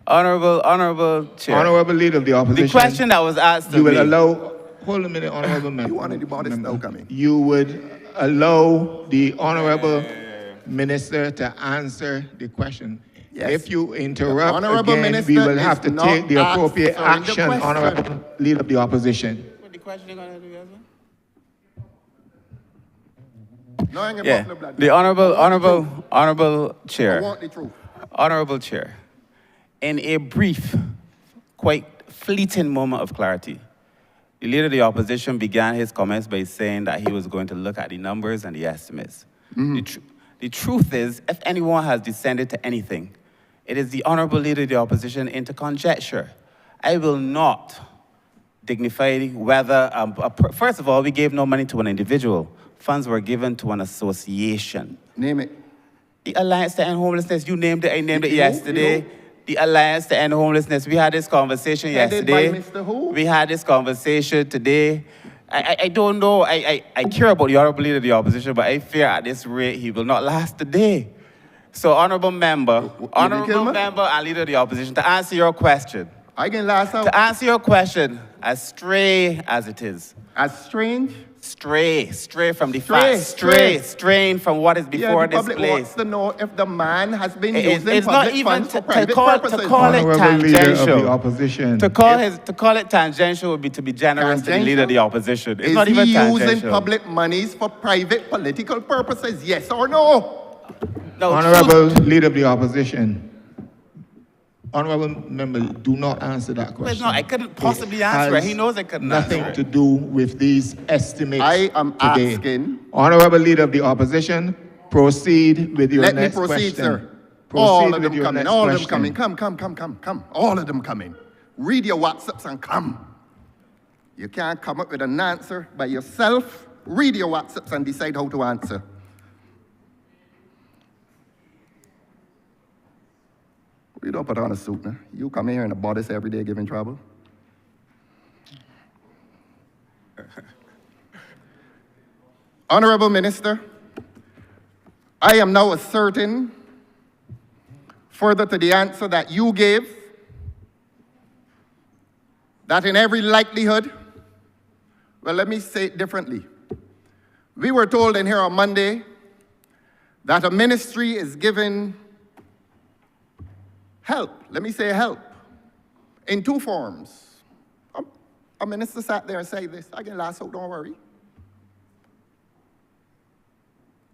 Honourable Chair. Honourable Leader of the Opposition. The question that was asked You of will me. allow, hold a minute, Honourable Member. You wanted the bodies now coming. You would allow the Honourable Minister to answer the question. Yes. If you interrupt Honourable again, Minister we will have to is not take the appropriate answering the action, question. Honourable Leader of the Opposition. What the question you gonna do, yes, sir? No, I ain't Yeah, about blood. the Honourable Chair. I want the truth. Honourable Chair, in a brief, quite fleeting moment of clarity, the Leader of the Opposition began his comments by saying that he was going to look at the numbers and the estimates. The truth is, if anyone has descended to anything, it is the Honourable Leader of the Opposition into conjecture. I will not dignify whether, first of all, we gave no money to an individual. Funds were given to an association. Name it. The Alliance to End Homelessness, you named it, I named it yesterday. The Alliance to End Homelessness, we had this conversation Headed yesterday. by Mr. Who? We had this conversation today. I don't know, I care about the Honourable Leader of the Opposition, but I fear at this rate he will not last the day. So Honourable Member and Leader of the Opposition, to answer your question. I can last out. To answer your question, as stray as it is. As strange? Stray from the facts. Straying from what is before the this public place. wants to know if the man has been It's using not public even funds for to private call purposes. it Honourable Leader of the tangential. Opposition. To call it tangential would be to be generous to the Leader of the Opposition. It's Is not he even using tangential. public monies for private political purposes? Yes or no? No, Honourable Leader of the Opposition. Honourable Member, do not answer that Well, question. no, I couldn't possibly answer it. He knows I couldn't nothing answer it. to do with these estimates I am today. asking. Honourable Leader of the Opposition, proceed with your Let me next proceed, question. sir. Proceed All of with them your coming. next All of them question. coming. Come. All of them coming. Read your WhatsApps and come. You can't come up with an answer by yourself. Read your WhatsApps and decide how to answer. You don't put on a suit, now. You come here in a bodice every day giving trouble. Honourable Minister, I am now asserting, further to the answer that you gave, that in every likelihood, well, let me say it differently. We were told in here on Monday that a ministry is giving help, let me say help, in two forms. A minister sat there and said this, I can last out, don't worry.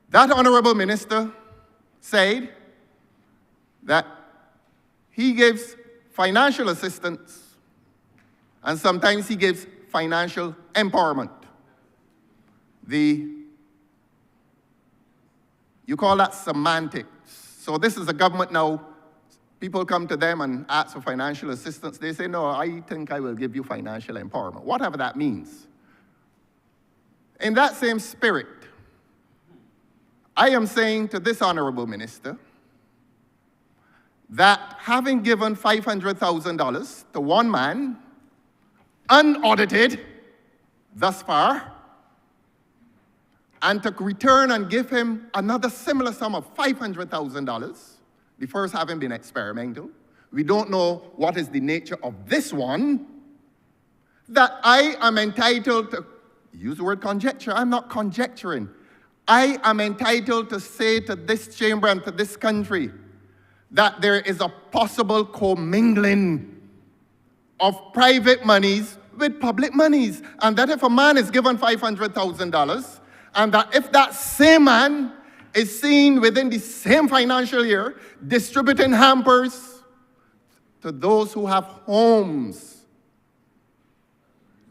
That honourable minister said that he gives financial assistance and sometimes he gives financial empowerment. You call that semantics. So this is a government now. People come to them and ask for financial assistance. They say, no, I think I will give you financial empowerment, whatever that means. In that same spirit, I am saying to this honourable minister that having given $500,000 to one man, unaudited thus far, and to return and give him another similar sum of $500,000, the first having been experimental. We don't know what is the nature of this one. that I am entitled to use the word conjecture. I'm not conjecturing. I am entitled to say to this chamber and to this country that there is a possible commingling of private monies with public monies. And that if a man is given $500,000, and that if that same man is seen within the same financial year distributing hampers to those who have homes,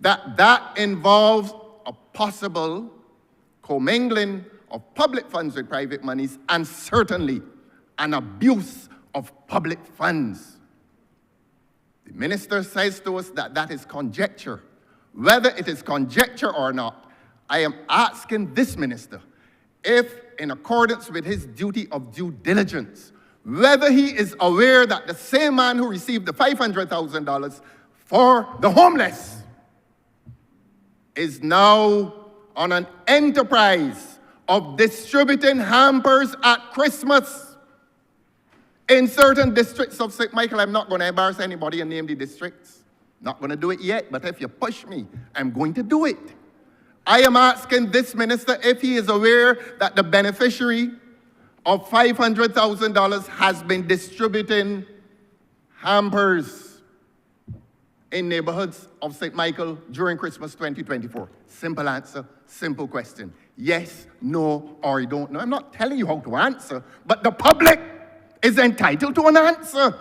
that involves a possible commingling of public funds with private monies, and certainly an abuse of public funds. The minister says to us that that is conjecture. Whether it is conjecture or not, I am asking this minister if, in accordance with his duty of due diligence, whether he is aware that the same man who received the $500,000 for the homeless is now on an enterprise of distributing hampers at Christmas in certain districts of St. Michael. I'm not going to embarrass anybody and name the districts. Not going to do it yet, but if you push me, I'm going to do it. I am asking this minister if he is aware that the beneficiary of $500,000 has been distributing hampers in neighborhoods of St. Michael during Christmas 2024. Simple answer, simple question. Yes, no, or you don't know. I'm not telling you how to answer, but the public is entitled to an answer.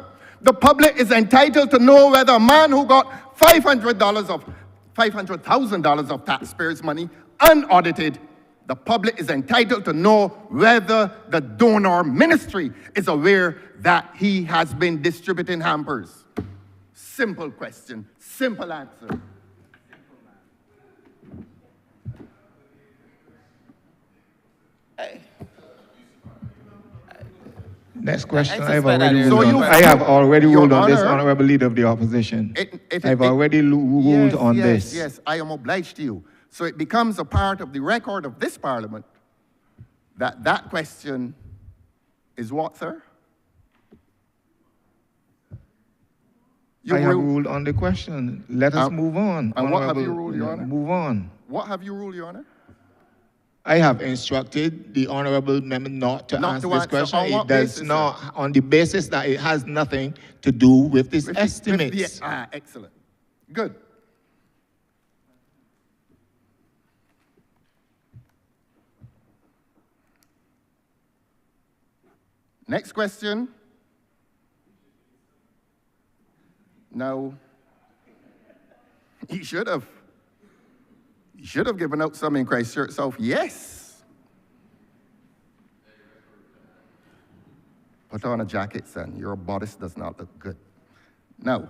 The public is entitled to know whether a man who got $500,000 of taxpayers' money unaudited, the public is entitled to know whether the donor ministry is aware that he has been distributing hampers. Simple question, simple answer. Next question. I I suspect have already ruled on this, Honor, Honourable Leader of the Opposition. I've already ruled on this. Yes, I am obliged to you. So it becomes a part of the record of this Parliament that that question is what, sir? I have ruled on the question. Let us move on. And what have you ruled, Your Honor? Move on. What have you ruled, Your Honor? I have instructed the honourable member not to answer this question. On what It does basis, not, on the basis that it has nothing to do with this estimate. Excellent. Good. Next question. Now, he should have given out some in Christchurch South. Yes. Put on a jacket, son. Your bodice does not look good. Now,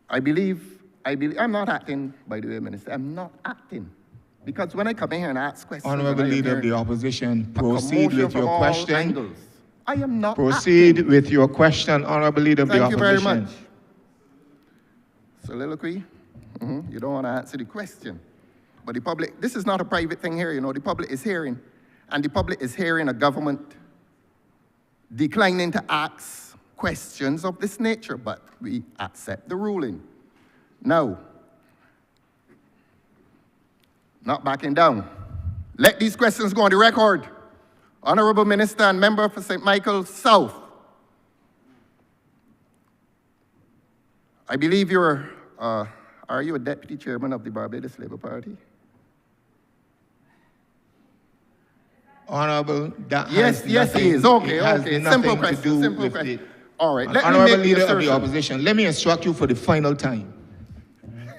I believe, I'm not acting, by the way, Minister. I'm not acting. Because when I come in here and ask questions... Honourable Leader of the Opposition, proceed with your question. Angles. I am not Proceed acting. with your question, Honourable Leader of the Thank Opposition. you very much. Soliloquy? You don't want to answer the question. But the public, this is not a private thing here, you know, the public is hearing. And the public is hearing a government declining to ask questions of this nature, but we accept the ruling. Now, not backing down. Let these questions go on the record. Honourable Minister and Member for St. Michael South. I believe are you a deputy chairman of the Barbados Labour Party? Honourable, that yes, he is. Okay. Simple question. All right. Honourable Leader of the Opposition, let me instruct you for the final time.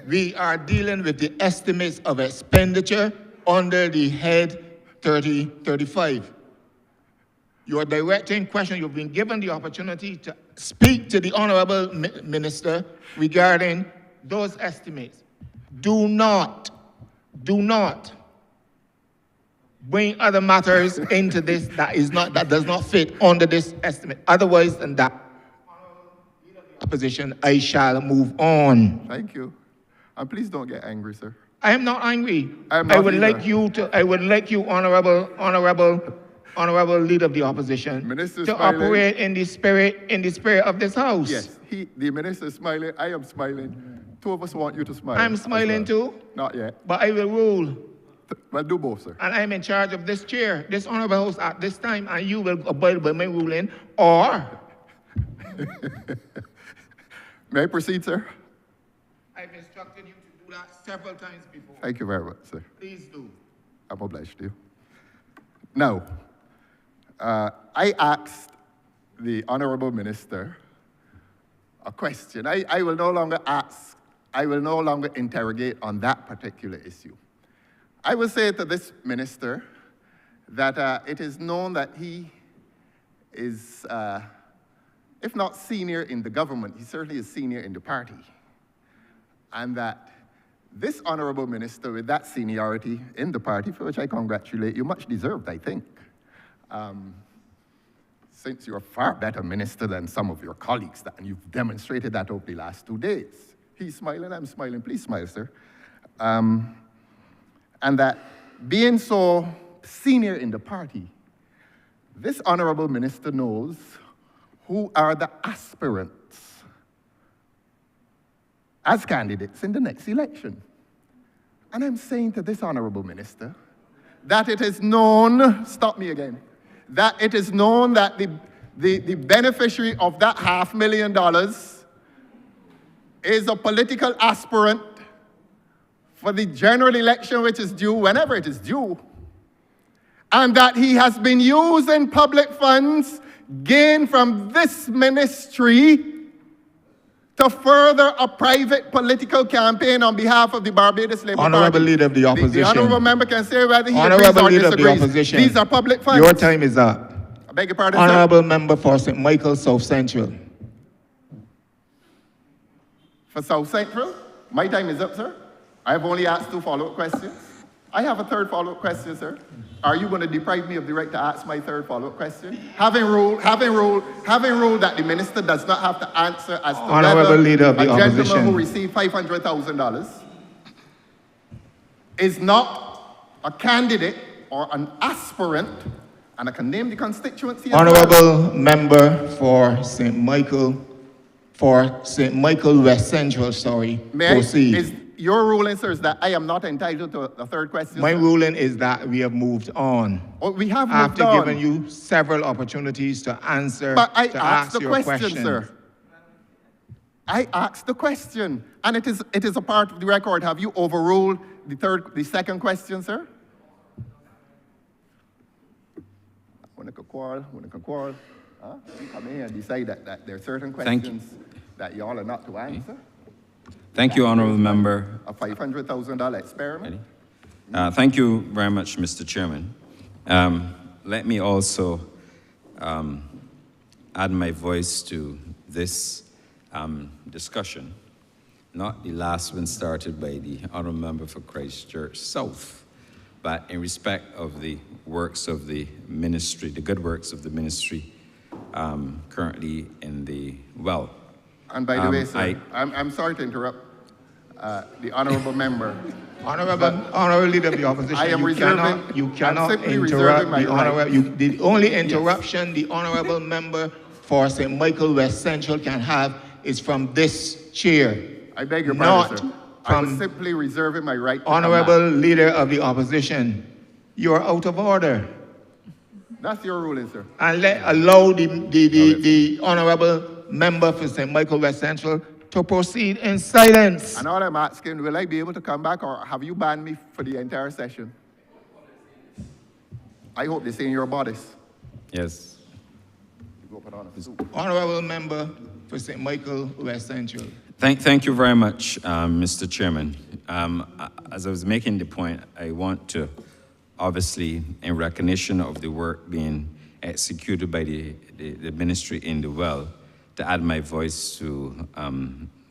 We are dealing with the estimates of expenditure under the head 3035. You are directing question. You've been given the opportunity to speak to the Honourable Minister regarding those estimates. Do not bring other matters into this that does not fit under this estimate. Otherwise than that, opposition, I shall move on. Thank you. And please don't get angry, sir. I am not angry. I would like you, honourable Leader of the Opposition, to operate in the spirit of this House. Yes, the minister is smiling, I am smiling. Two of us want you to smile. I'm smiling too. Not yet. But I will rule. Well, do both, sir. And I'm in charge of this chair, this honorable house at this time, and you will abide by my ruling, or... May I proceed, sir? I've instructed you to do that several times before. Thank you very much, sir. Please do. I'm obliged to you. Now, I asked the honorable minister a question. I will no longer ask, I will no longer interrogate on that particular issue. I will say to this minister that it is known that he is, if not senior in the government, he certainly is senior in the party. And that this honorable minister with that seniority in the party, for which I congratulate you, much deserved, I think. Since you're a far better minister than some of your colleagues, and you've demonstrated that over the last 2 days. He's smiling, I'm smiling, please smile, sir. And that being so senior in the party, this honorable minister knows who are the aspirants as candidates in the next election. And I'm saying to this honorable minister that it is known, stop me again, that it is known that the beneficiary of that $500,000 is a political aspirant for the general election, which is due whenever it is due, and that he has been using public funds gained from this ministry to further a private political campaign on behalf of the Barbados Labour Party. Honorable Leader of the Opposition. The honorable member can say whether he agrees Honorable or Leader of the disagrees. Opposition. These are public funds. Your time is up. I beg your pardon, Honorable sir? Member for St. Michael, South Central. For South Central, my time is up, sir. I have only asked 2 follow-up questions. I have a 3rd follow-up question, sir. Are you going to deprive me of the right to ask my 3rd follow-up question? Having ruled that the minister does not have to answer as to Honorable whether Leader of the a gentleman Opposition. who received $500,000 is not a candidate or an aspirant, and I can name the constituency as well. Honorable Member for St. Michael, West Central, sorry. Proceed. Is your ruling, sir, is that I am not entitled to a 3rd question? My sir? ruling is that we have moved on. Oh, we have moved After on. giving you several opportunities to answer, But I to asked ask the your question, questions. sir. I asked the question, and it is a part of the record. Have you overruled the 2nd question, sir? When I can quarrel. Huh? You come here and decide that there are certain questions that y'all are not to answer. Thank you, honorable member. A $500,000 experiment. Thank you very much, Mr. Chairman. Let me also add my voice to this discussion, not the last one started by the honorable member for Christchurch South, but in respect of the works of the ministry, the good works of the ministry currently in the well. And by the way, sir, I'm sorry to interrupt the honorable member. Honorable Leader of the Opposition, I am you cannot interrupt the honorable. The only interruption the honorable member for St. Michael West Central can have is from this chair. I beg your pardon, sir. Not I was from simply reserving my right to Honorable Leader of the Opposition. You are out of order. That's your ruling, sir. And allow the honorable member for St. Michael West Central to proceed in silence. And all I'm asking, will I be able to come back, or have you banned me for the entire session? I hope they say in your bodies. Yes. Honorable member for St. Michael West Central. Thank you very much, Mr. Chairman. As I was making the point, I want to, obviously, in recognition of the work being executed by the ministry in the well, to add my voice to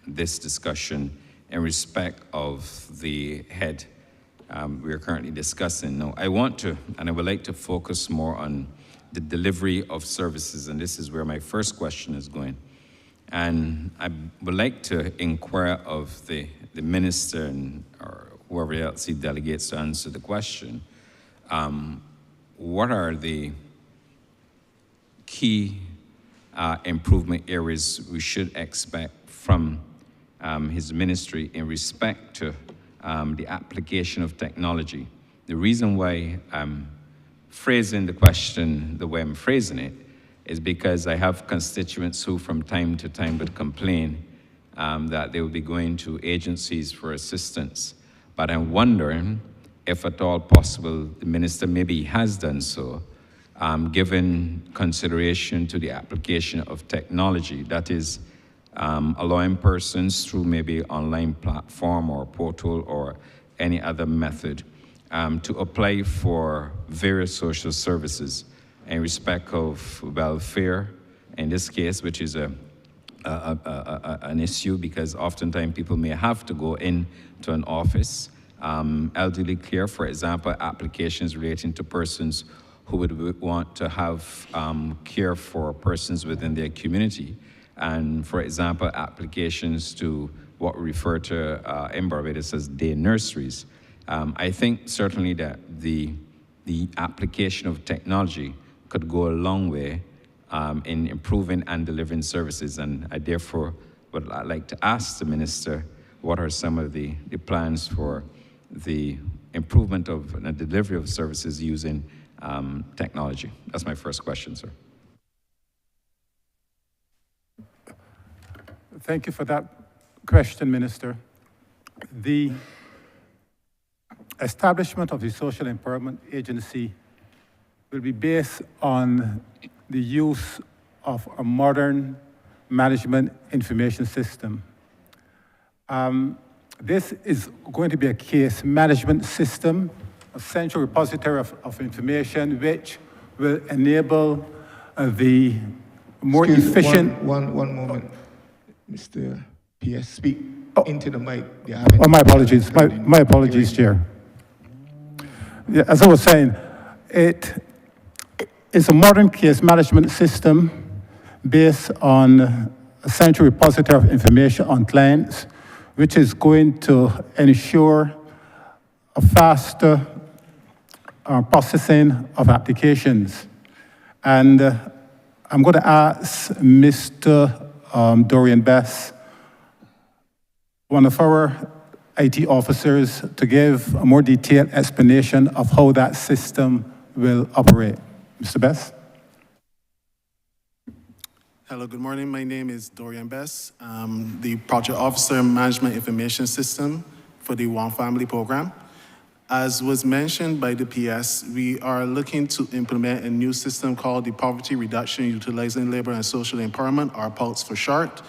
this discussion in respect of the head we are currently discussing. Now, I want to, and I would like to focus more on the delivery of services, and this is where my first question is going. And I would like to inquire of the minister and or whoever else he delegates to answer the question. What are the key improvement areas we should expect from his ministry in respect to the application of technology. The reason why I'm phrasing the question the way I'm phrasing it is because I have constituents who from time to time would complain that they will be going to agencies for assistance. But I'm wondering if at all possible, the minister maybe has done so, given consideration to the application of technology, that is, allowing persons through maybe online platform or portal or any other method to apply for various social services in respect of welfare, in this case, which is an issue because oftentimes people may have to go into an office. Elderly care, for example, applications relating to persons who would want to have care for persons within their community. And for example, applications to what we refer to in Barbados as day nurseries. I think certainly that the application of technology could go a long way in improving and delivering services. And I therefore would like to ask the minister, what are some of the plans for the improvement of and the delivery of services using technology? That's my first question, sir. Thank you for that question, Minister. The establishment of the Social Empowerment Agency will be based on the use of a modern management information system. This is going to be a case management system, a central repository of information, which will enable the more efficient... One moment. Mr. P.S., speak into the mic. Oh, my apologies. My apologies, Chair. Yeah, as I was saying, it is a modern case management system based on a central repository of information on clients, which is going to ensure a faster processing of applications. And I'm going to ask Mr. Dorian Bess, one of our IT officers, to give a more detailed explanation of how that system will operate. Mr. Bess? Hello, good morning. My name is Dorian Bess. I'm the Project Officer Management Information System for the One Family Program. As was mentioned by the PS, we are looking to implement a new system called the Poverty Reduction Utilizing Labor and Social Empowerment, or PULSE for short.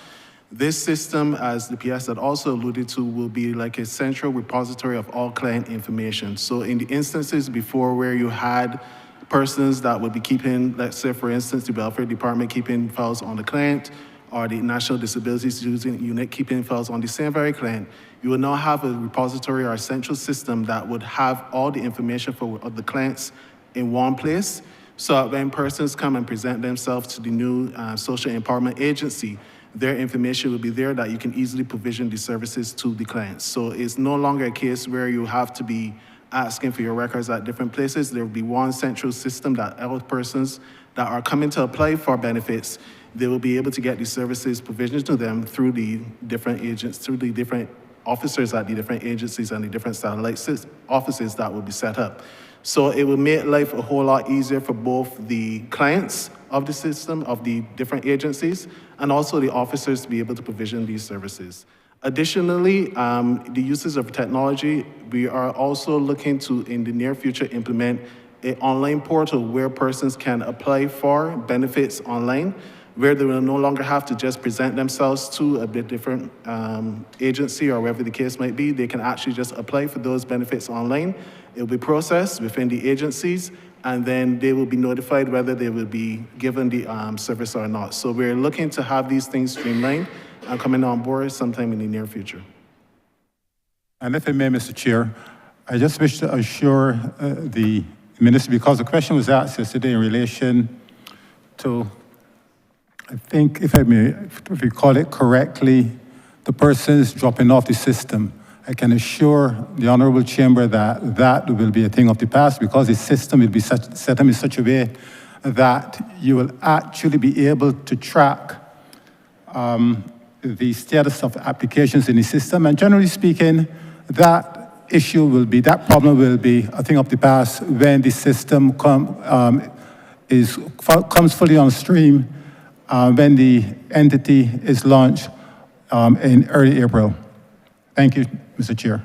This system, as the PS had also alluded to, will be like a central repository of all client information. So in the instances before where you had persons that would be keeping, let's say for instance, the welfare department keeping files on the client, or the National Disabilities Unit keeping files on the same very client, you will now have a repository or a central system that would have all the information for the clients in one place. So when persons come and present themselves to the new social empowerment agency, their information will be there that you can easily provision the services to the clients. So it's no longer a case where you have to be asking for your records at different places. There will be one central system that all persons that are coming to apply for benefits, they will be able to get the services provisioned to them through the different agents, through the different officers at the different agencies and the different satellite offices that will be set up. So it will make life a whole lot easier for both the clients of the system, of the different agencies, and also the officers to be able to provision these services. Additionally, the uses of technology, we are also looking to, in the near future, implement an online portal where persons can apply for benefits online, where they will no longer have to just present themselves to a bit different agency or wherever the case might be. They can actually just apply for those benefits online. It will be processed within the agencies, and then they will be notified whether they will be given the service or not. So we're looking to have these things streamlined and coming on board sometime in the near future. And if I may, Mr. Chair, I just wish to assure the Minister, because the question was asked yesterday in relation to, I think, if I may recall it correctly, the persons dropping off the system. I can assure the Honourable Chamber that that will be a thing of the past because the system will be set up in such a way that you will actually be able to track the status of applications in the system. And generally speaking, that problem will be a thing of the past when the system comes fully on stream, when the entity is launched in early April. Thank you, Mr. Chair.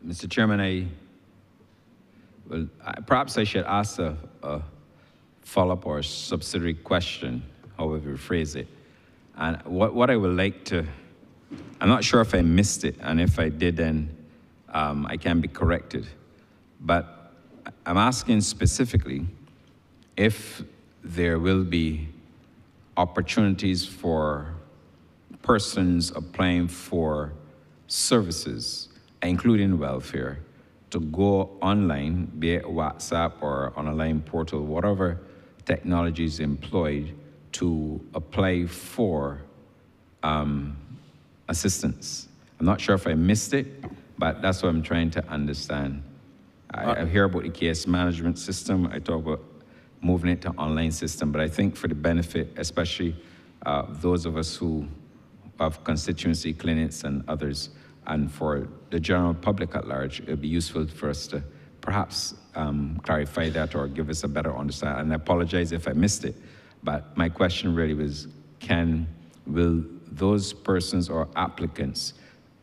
Mr. Chairman, perhaps I should ask a follow-up or subsidiary question, however you phrase it. And what I would like to, I'm not sure if I missed it, and if I did, then I can be corrected. But I'm asking specifically if there will be opportunities for persons applying for services, including welfare, to go online, be it WhatsApp or on a line portal, whatever technology is employed to apply for assistance. I'm not sure if I missed it, but that's what I'm trying to understand. I hear about the case management system. I talk about moving it to online system, but I think for the benefit, especially those of us who have constituency clinics and others, and for the general public at large, it would be useful for us to perhaps clarify that or give us a better understanding. And I apologize if I missed it, but my question really was, will those persons or applicants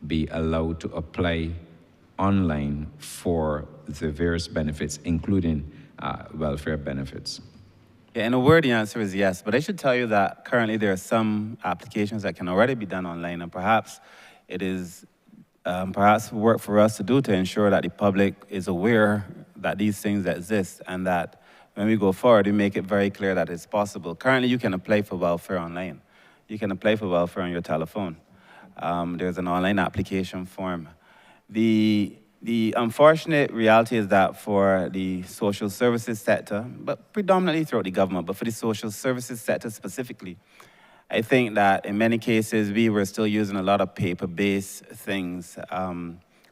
be allowed to apply online for the various benefits, including welfare benefits? Yeah, in a word, the answer is yes, but I should tell you that currently there are some applications that can already be done online, and perhaps it is perhaps work for us to do to ensure that the public is aware that these things exist, and that when we go forward, we make it very clear that it's possible. Currently, you can apply for welfare online. You can apply for welfare on your telephone. There's an online application form. The unfortunate reality is that for the social services sector, but predominantly throughout the government, but for the social services sector specifically, I think that in many cases, we were still using a lot of paper-based things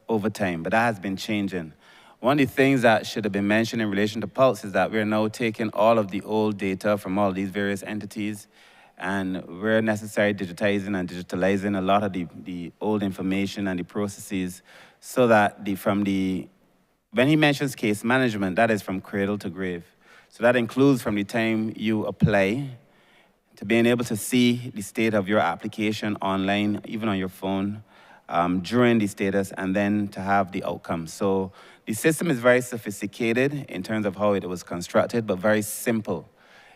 over time, but that has been changing. One of the things that should have been mentioned in relation to Pulse is that we're now taking all of the old data from all these various entities, and we're necessarily digitizing and digitalizing a lot of the old information and the processes so that when he mentions case management, that is from cradle to grave. So that includes from the time you apply to being able to see the state of your application online, even on your phone, during the status, and then to have the outcome. So the system is very sophisticated in terms of how it was constructed, but very simple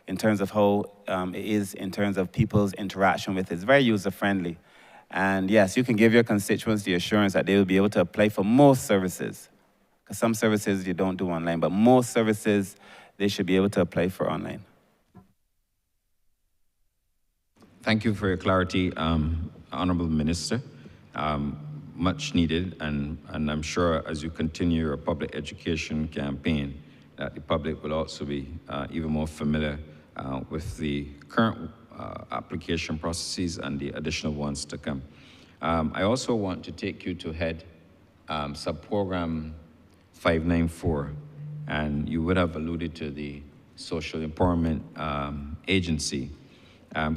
in terms of how it is in terms of people's interaction with it. It's very user-friendly. And yes, you can give your constituents the assurance that they will be able to apply for most services. Because some services you don't do online, but most services they should be able to apply for online. Thank you for your clarity, Honourable Minister. Much needed, and I'm sure as you continue your public education campaign, that the public will also be even more familiar with the current application processes and the additional ones to come. I also want to take you to head sub-program 594, and you would have alluded to the Social Empowerment Agency.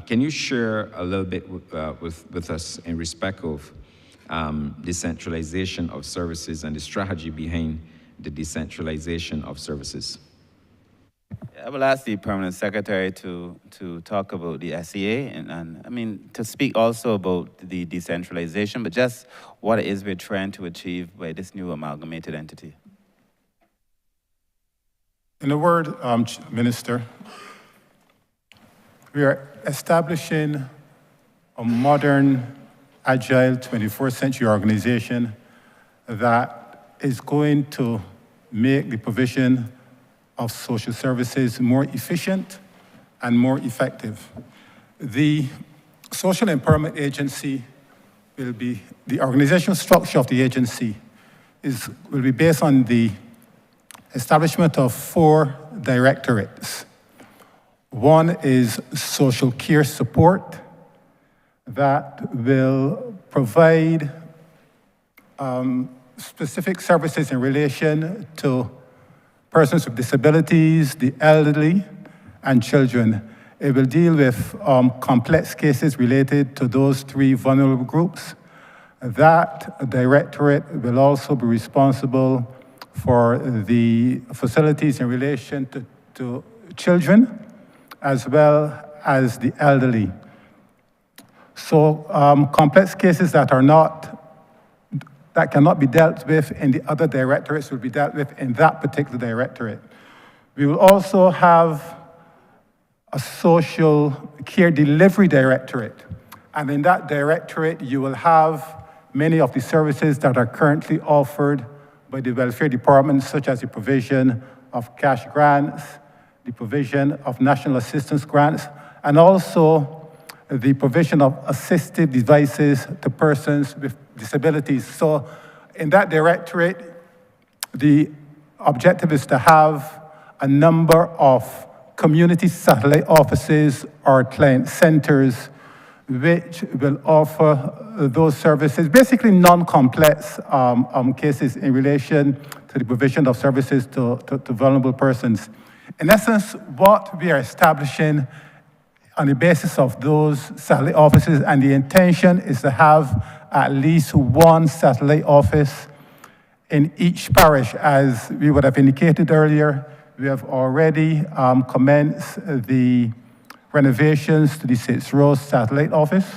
Can you share a little bit with us in respect of decentralization of services and the strategy behind the decentralization of services? I will ask the Permanent Secretary to talk about the SEA and I mean, to speak also about the decentralization, but just what it is we're trying to achieve by this new amalgamated entity. In a word, Minister, we are establishing a modern, agile 21st century organization that is going to make the provision of social services more efficient and more effective. The Social Empowerment Agency will be, the organizational structure of the agency will be based on the establishment of 4 directorates. One is social care support, that will provide specific services in relation to persons with disabilities, the elderly, and children. It will deal with complex cases related to those three vulnerable groups. That directorate will also be responsible for the facilities in relation to children, as well as the elderly. So complex cases that cannot be dealt with in the other directorates will be dealt with in that particular directorate. We will also have a social care delivery directorate. And in that directorate, you will have many of the services that are currently offered by the welfare department, such as the provision of cash grants, the provision of national assistance grants, and also the provision of assistive devices to persons with disabilities. So in that directorate, the objective is to have a number of community satellite offices or client centers which will offer those services, basically non-complex cases in relation to the provision of services to vulnerable persons. In essence, what we are establishing on the basis of those satellite offices, and the intention is to have at least one satellite office in each parish. As we would have indicated earlier, we have already commenced the renovations to the St. Rose satellite office.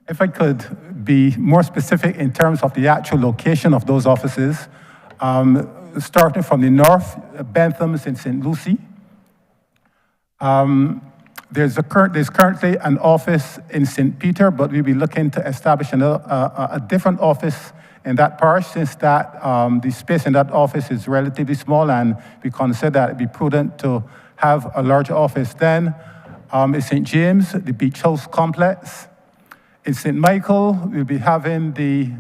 If I could be more specific in terms of the actual location of those offices, starting from the north, Bentham's in St. Lucie. There's currently an office in St. Peter, but we'll be looking to establish a different office in that parish, since that the space in that office is relatively small, and we consider that it'd be prudent to have a larger office. Then in St. James, the Beach House Complex. In St. Michael, we'll be having the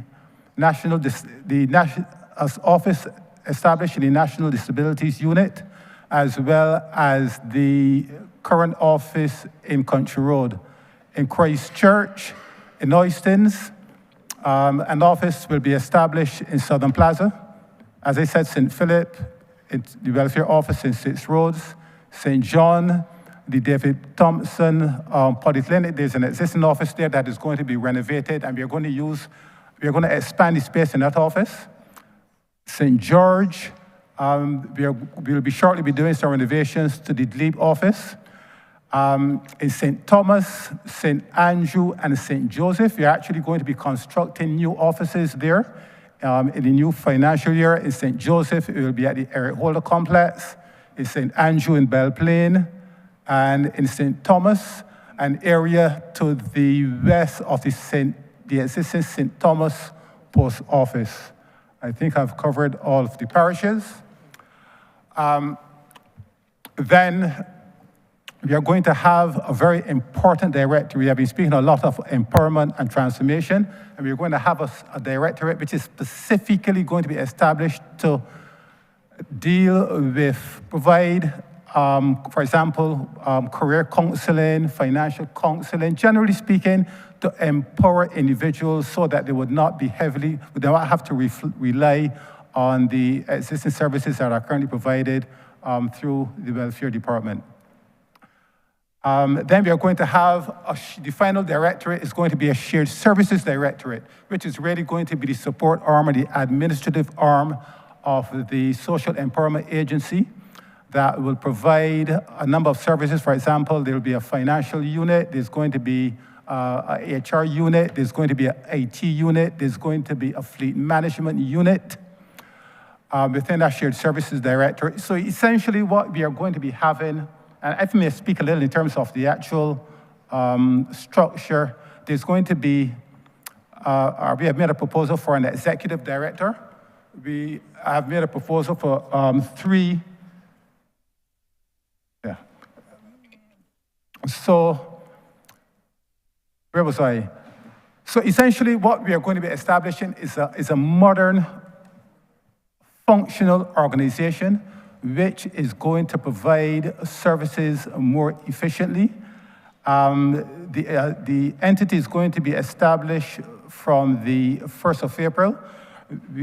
office established in the National Disabilities Unit, as well as the current office in Country Road. In Christchurch, in Oistins, an office will be established in Southern Plaza. As I said, St. Philip, the welfare office in St. Rhodes. St. John, the David Thompson Polyclinic, there's an existing office there that is going to be renovated, and we're going to expand the space in that office. St. George, we'll be shortly be doing some renovations to the Glebe office. In St. Thomas, St. Andrew, and St. Joseph, we're actually going to be constructing new offices there in the new financial year. In St. Joseph, it will be at the Eric Holder Complex. In St. Andrew in Belle Plaine, and in St. Thomas, an area to the west of the existing St. Thomas Post Office. I think I've covered all of the parishes. Then we are going to have a very important directory. We have been speaking a lot of empowerment and transformation, and we're going to have a directorate which is specifically going to be established to provide, for example, career counseling, financial counseling, generally speaking, to empower individuals so that they would not have to rely on the existing services that are currently provided through the welfare department. Then we are going to have, the final directorate is going to be a shared services directorate, which is really going to be the support arm or the administrative arm of the Social Empowerment Agency that will provide a number of services. For example, there will be a financial unit, there's going to be a HR unit, there's going to be an IT unit, there's going to be a fleet management unit within that shared services directorate. So essentially what we are going to be having, and if I may speak a little in terms of the actual structure, there's going to be, we have made a proposal for an executive director. We have made a proposal for 3. Yeah. So, where was I? So essentially what we are going to be establishing is a modern, functional organization which is going to provide services more efficiently The entity is going to be established from the 1st of April.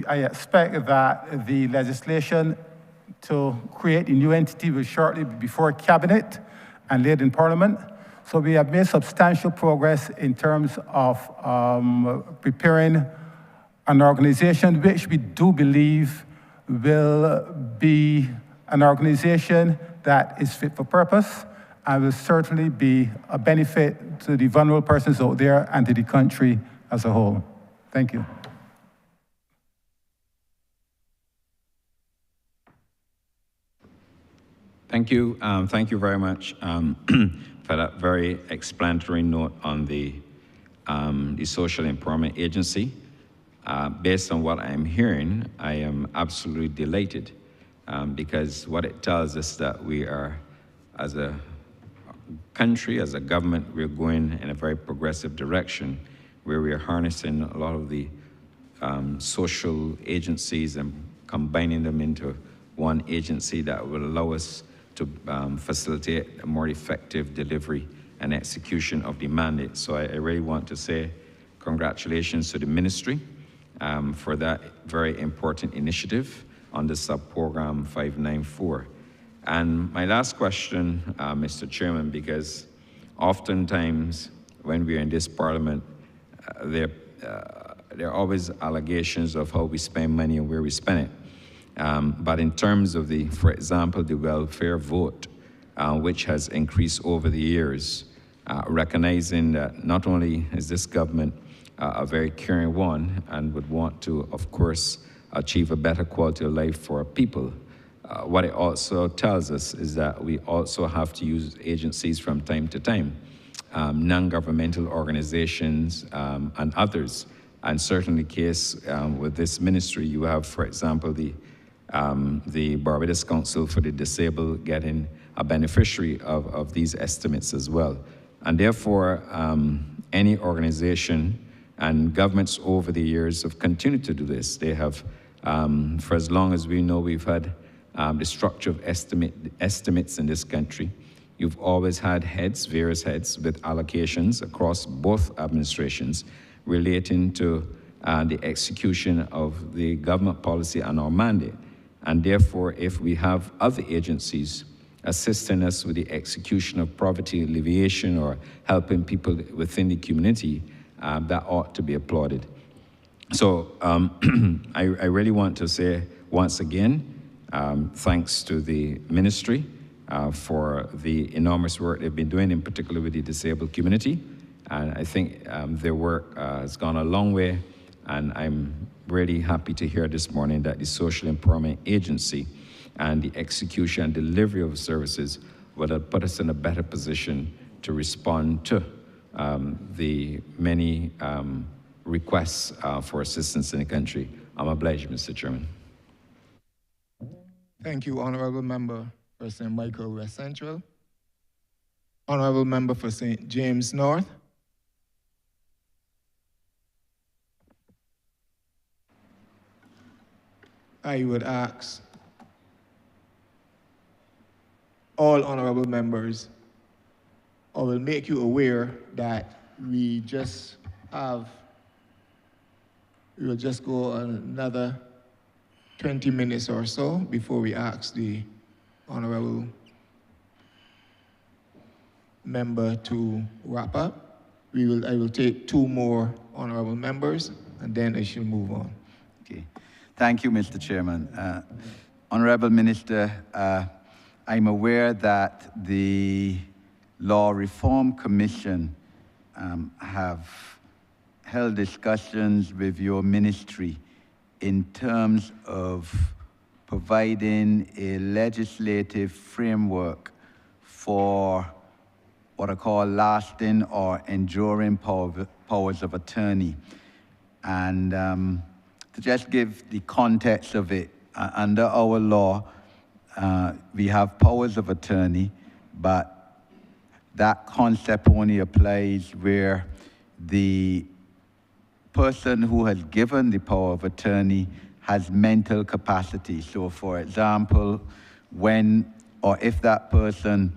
I expect that the legislation to create a new entity will shortly be before Cabinet and laid in Parliament. So we have made substantial progress in terms of preparing an organization which we do believe will be an organization that is fit for purpose and will certainly be a benefit to the vulnerable persons out there and to the country as a whole. Thank you. Thank you. Thank you very much for that very explanatory note on the Social Empowerment Agency. Based on what I'm hearing, I am absolutely delighted because what it tells us that we are, as a country, as a government, we're going in a very progressive direction where we are harnessing a lot of the social agencies and combining them into one agency that will allow us to facilitate a more effective delivery and execution of the mandate. So I really want to say congratulations to the ministry for that very important initiative on the sub-program 594. And my last question, Mr. Chairman, because oftentimes when we're in this parliament, there are always allegations of how we spend money and where we spend it. But in terms of for example, the welfare vote, which has increased over the years, recognizing that not only is this government a very caring one and would want to, of course, achieve a better quality of life for our people, what it also tells us is that we also have to use agencies from time to time, non-governmental organizations and others. And certainly the case with this ministry, you have, for example, the Barbados Council for the Disabled getting a beneficiary of these estimates as well. And therefore, any organization and governments over the years have continued to do this. They have, for as long as we know, we've had the structure of estimates in this country. You've always had heads, various heads, with allocations across both administrations relating to the execution of the government policy and our mandate. And therefore, if we have other agencies assisting us with the execution of poverty alleviation or helping people within the community, that ought to be applauded. So I really want to say once again, thanks to the ministry for the enormous work they've been doing, in particular with the disabled community. And I think their work has gone a long way, and I'm really happy to hear this morning that the Social Empowerment Agency and the execution and delivery of services will put us in a better position to respond to the many requests for assistance in the country. I'm obliged, Mr. Chairman. Thank you, Honourable Member for St. Michael West Central. Honourable Member for St. James North. I would ask all honourable members, I will make you aware that we will just go another 20 minutes or so before we ask the honourable member to wrap up. I will take 2 more honourable members, and then I shall move on. Okay. Thank you, Mr. Chairman. Honourable Minister, I'm aware that the Law Reform Commission have held discussions with your ministry in terms of providing a legislative framework for what I call lasting or enduring powers of attorney. And to just give the context of it, under our law, we have powers of attorney, but that concept only applies where the person who has given the power of attorney has mental capacity. So for example, when or if that person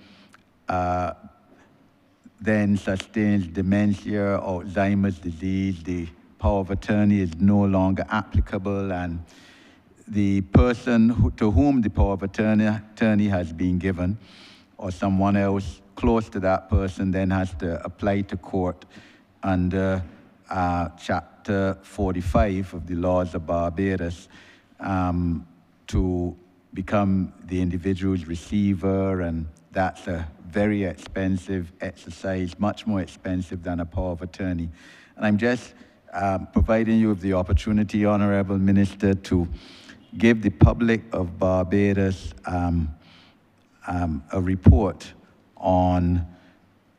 then sustains dementia, Alzheimer's disease, the power of attorney is no longer applicable, and the person to whom the power of attorney has been given, or someone else close to that person, then has to apply to court under Chapter 45 of the laws of Barbados to become the individual's receiver, and that's a very expensive exercise, much more expensive than a power of attorney. And I'm just providing you with the opportunity, Honourable Minister, to give the public of Barbados a report on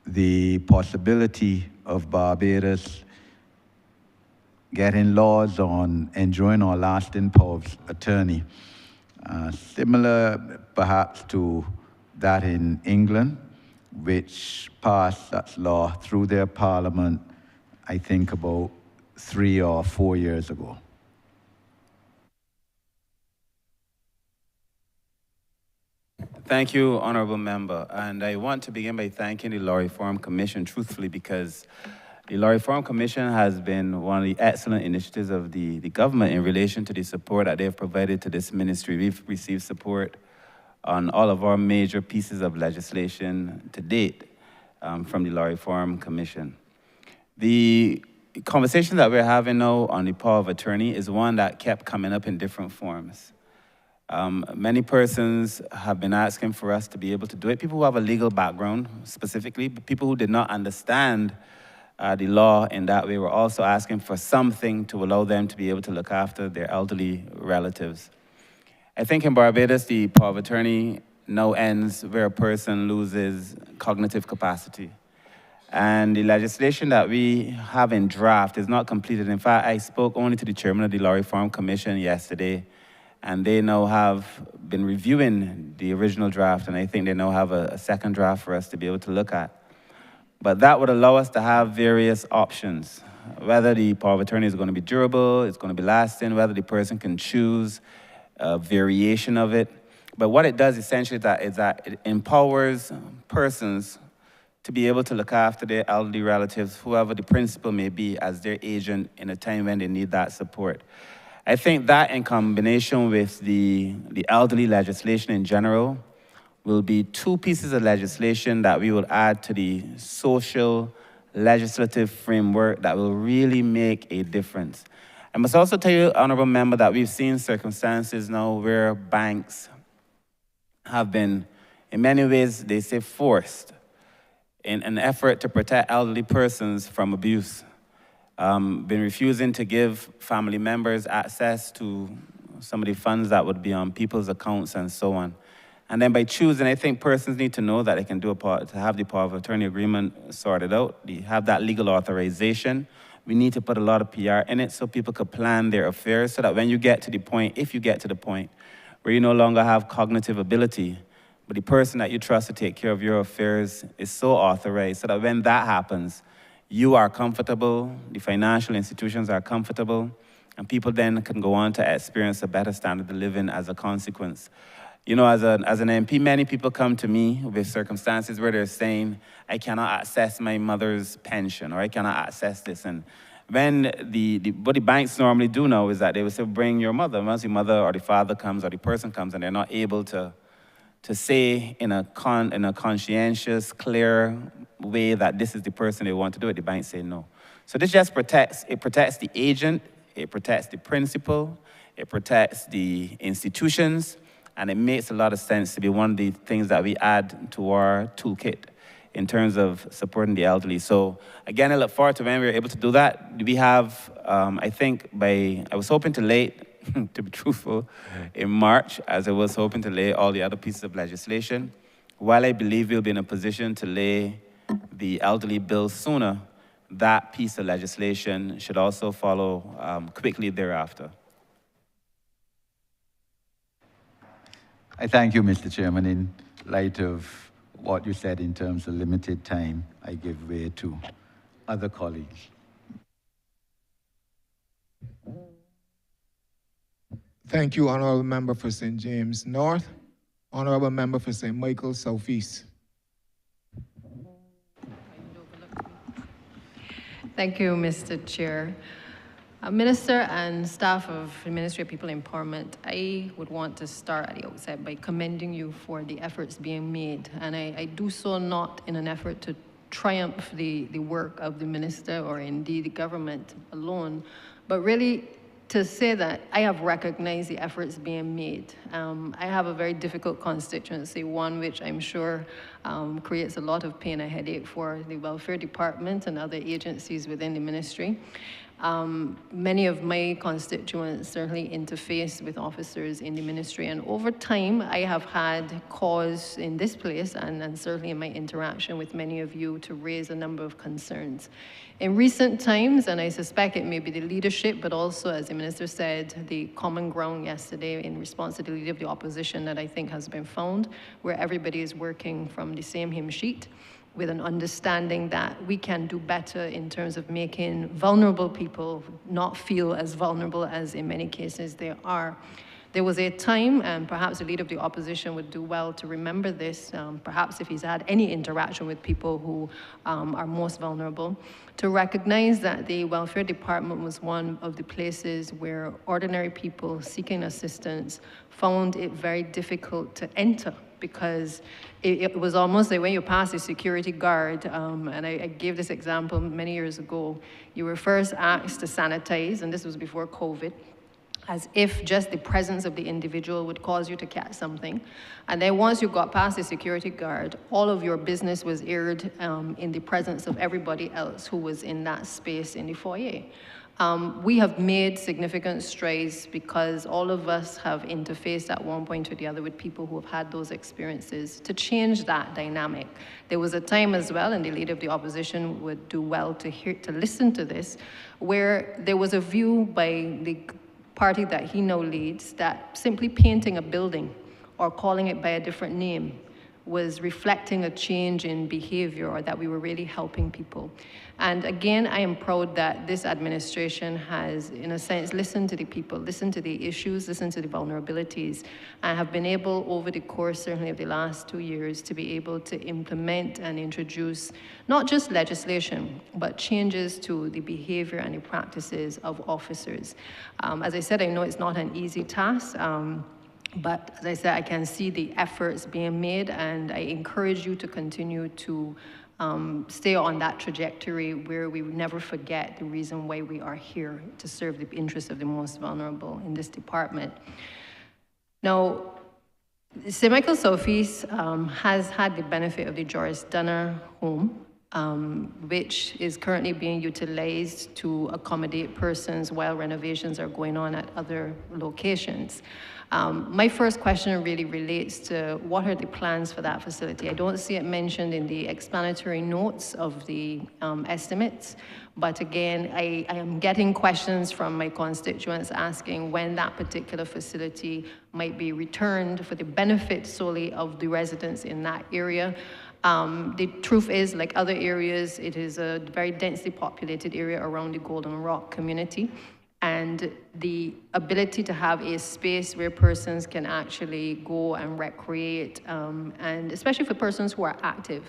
the possibility of Barbados getting laws on enjoying or lasting power of attorney, similar perhaps to that in England, which passed such law through their parliament, I think about 3 or 4 years ago. Thank you, Honourable Member. And I want to begin by thanking the Law Reform Commission, truthfully, because the Law Reform Commission has been one of the excellent initiatives of the government in relation to the support that they have provided to this ministry. We've received support on all of our major pieces of legislation to date from the Law Reform Commission. The conversation that we're having now on the power of attorney is one that kept coming up in different forms. Many persons have been asking for us to be able to do it. People who have a legal background, specifically, but people who did not understand the law in that way were also asking for something to allow them to be able to look after their elderly relatives. I think in Barbados, the power of attorney now ends where a person loses cognitive capacity. And the legislation that we have in draft is not completed. In fact, I spoke only to the chairman of the Law Reform Commission yesterday, and they now have been reviewing the original draft, and I think they now have a second draft for us to be able to look at. But that would allow us to have various options, whether the power of attorney is going to be durable, it's going to be lasting, whether the person can choose a variation of it. But what it does essentially is that it empowers persons to be able to look after their elderly relatives, whoever the principal may be, as their agent in a time when they need that support. I think that in combination with the elderly legislation in general will be two pieces of legislation that we will add to the social legislative framework that will really make a difference. I must also tell you, Honourable Member, that we've seen circumstances now where banks have been, in many ways, they say forced, in an effort to protect elderly persons from abuse. Been refusing to give family members access to some of the funds that would be on people's accounts and so on. And then by choosing, I think persons need to know that they can do to have the power of attorney agreement sorted out, they have that legal authorization. We need to put a lot of PR in it so people could plan their affairs, so that when you get to the point, if you get to the point where you no longer have cognitive ability, but the person that you trust to take care of your affairs is so authorized, so that when that happens, you are comfortable, the financial institutions are comfortable, and people then can go on to experience a better standard of living as a consequence. You know, as an MP, many people come to me with circumstances where they're saying, I cannot access my mother's pension, or I cannot access this. And when what the banks normally do now is that they will say, bring your mother. Once the mother or the father comes or the person comes and they're not able to say in a conscientious, clear way that this is the person they want to do it, the bank say no. So this just protects the agent, it protects the principal, it protects the institutions, and it makes a lot of sense to be one of the things that we add to our toolkit in terms of supporting the elderly. So again, I look forward to when we're able to do that. We have, I think I was hoping to late, to be truthful, in March, as I was hoping to lay all the other pieces of legislation. While I believe we'll be in a position to lay the elderly bill sooner, that piece of legislation should also follow quickly thereafter. I thank you, Mr. Chairman. In light of what you said in terms of limited time, I give way to other colleagues. Thank you, Honourable Member for St. James North. Honourable Member for St. Michael Southeast. Thank you, Mr. Chair. Minister and staff of the Ministry of People Empowerment, I would want to start at the outset by commending you for the efforts being made. And I do so not in an effort to triumph the work of the minister or indeed the government alone, but really to say that I have recognized the efforts being made. I have a very difficult constituency, one which I'm sure creates a lot of pain and headache for the welfare department and other agencies within the ministry. Many of my constituents certainly interface with officers in the ministry, and over time I have had cause in this place and certainly in my interaction with many of you to raise a number of concerns. In recent times, and I suspect it may be the leadership, but also, as the minister said, the common ground yesterday in response to the leader of the opposition that I think has been found, where everybody is working from the same hymn sheet, with an understanding that we can do better in terms of making vulnerable people not feel as vulnerable as in many cases they are. There was a time, and perhaps the leader of the opposition would do well to remember this, perhaps if he's had any interaction with people who are most vulnerable, to recognize that the welfare department was one of the places where ordinary people seeking assistance found it very difficult to enter, because it was almost like when you pass a security guard, and I gave this example many years ago, you were first asked to sanitize, and this was before COVID, as if just the presence of the individual would cause you to catch something. And then once you got past the security guard, all of your business was aired in the presence of everybody else who was in that space in the foyer. We have made significant strides because all of us have interfaced at one point or the other with people who have had those experiences to change that dynamic. There was a time as well, and the leader of the opposition would do well to listen to this, where there was a view by the party that he now leads that simply painting a building or calling it by a different name was reflecting a change in behavior, or that we were really helping people. And again, I am proud that this administration has, in a sense, listened to the people, listened to the issues, listened to the vulnerabilities, and have been able, over the course, certainly of the last 2 years, to be able to implement and introduce not just legislation, but changes to the behavior and the practices of officers. As I said, I know it's not an easy task, but as I said, I can see the efforts being made, and I encourage you to continue to stay on that trajectory where we never forget the reason why we are here, to serve the interests of the most vulnerable in this department. Now, St. Michael's Southeast has had the benefit of the Joris Dunner home, which is currently being utilized to accommodate persons while renovations are going on at other locations. My first question really relates to what are the plans for that facility? I don't see it mentioned in the explanatory notes of the estimates, but again, I am getting questions from my constituents asking when that particular facility might be returned for the benefit solely of the residents in that area. The truth is, like other areas, it is a very densely populated area around the Golden Rock community. And the ability to have a space where persons can actually go and recreate, and especially for persons who are active,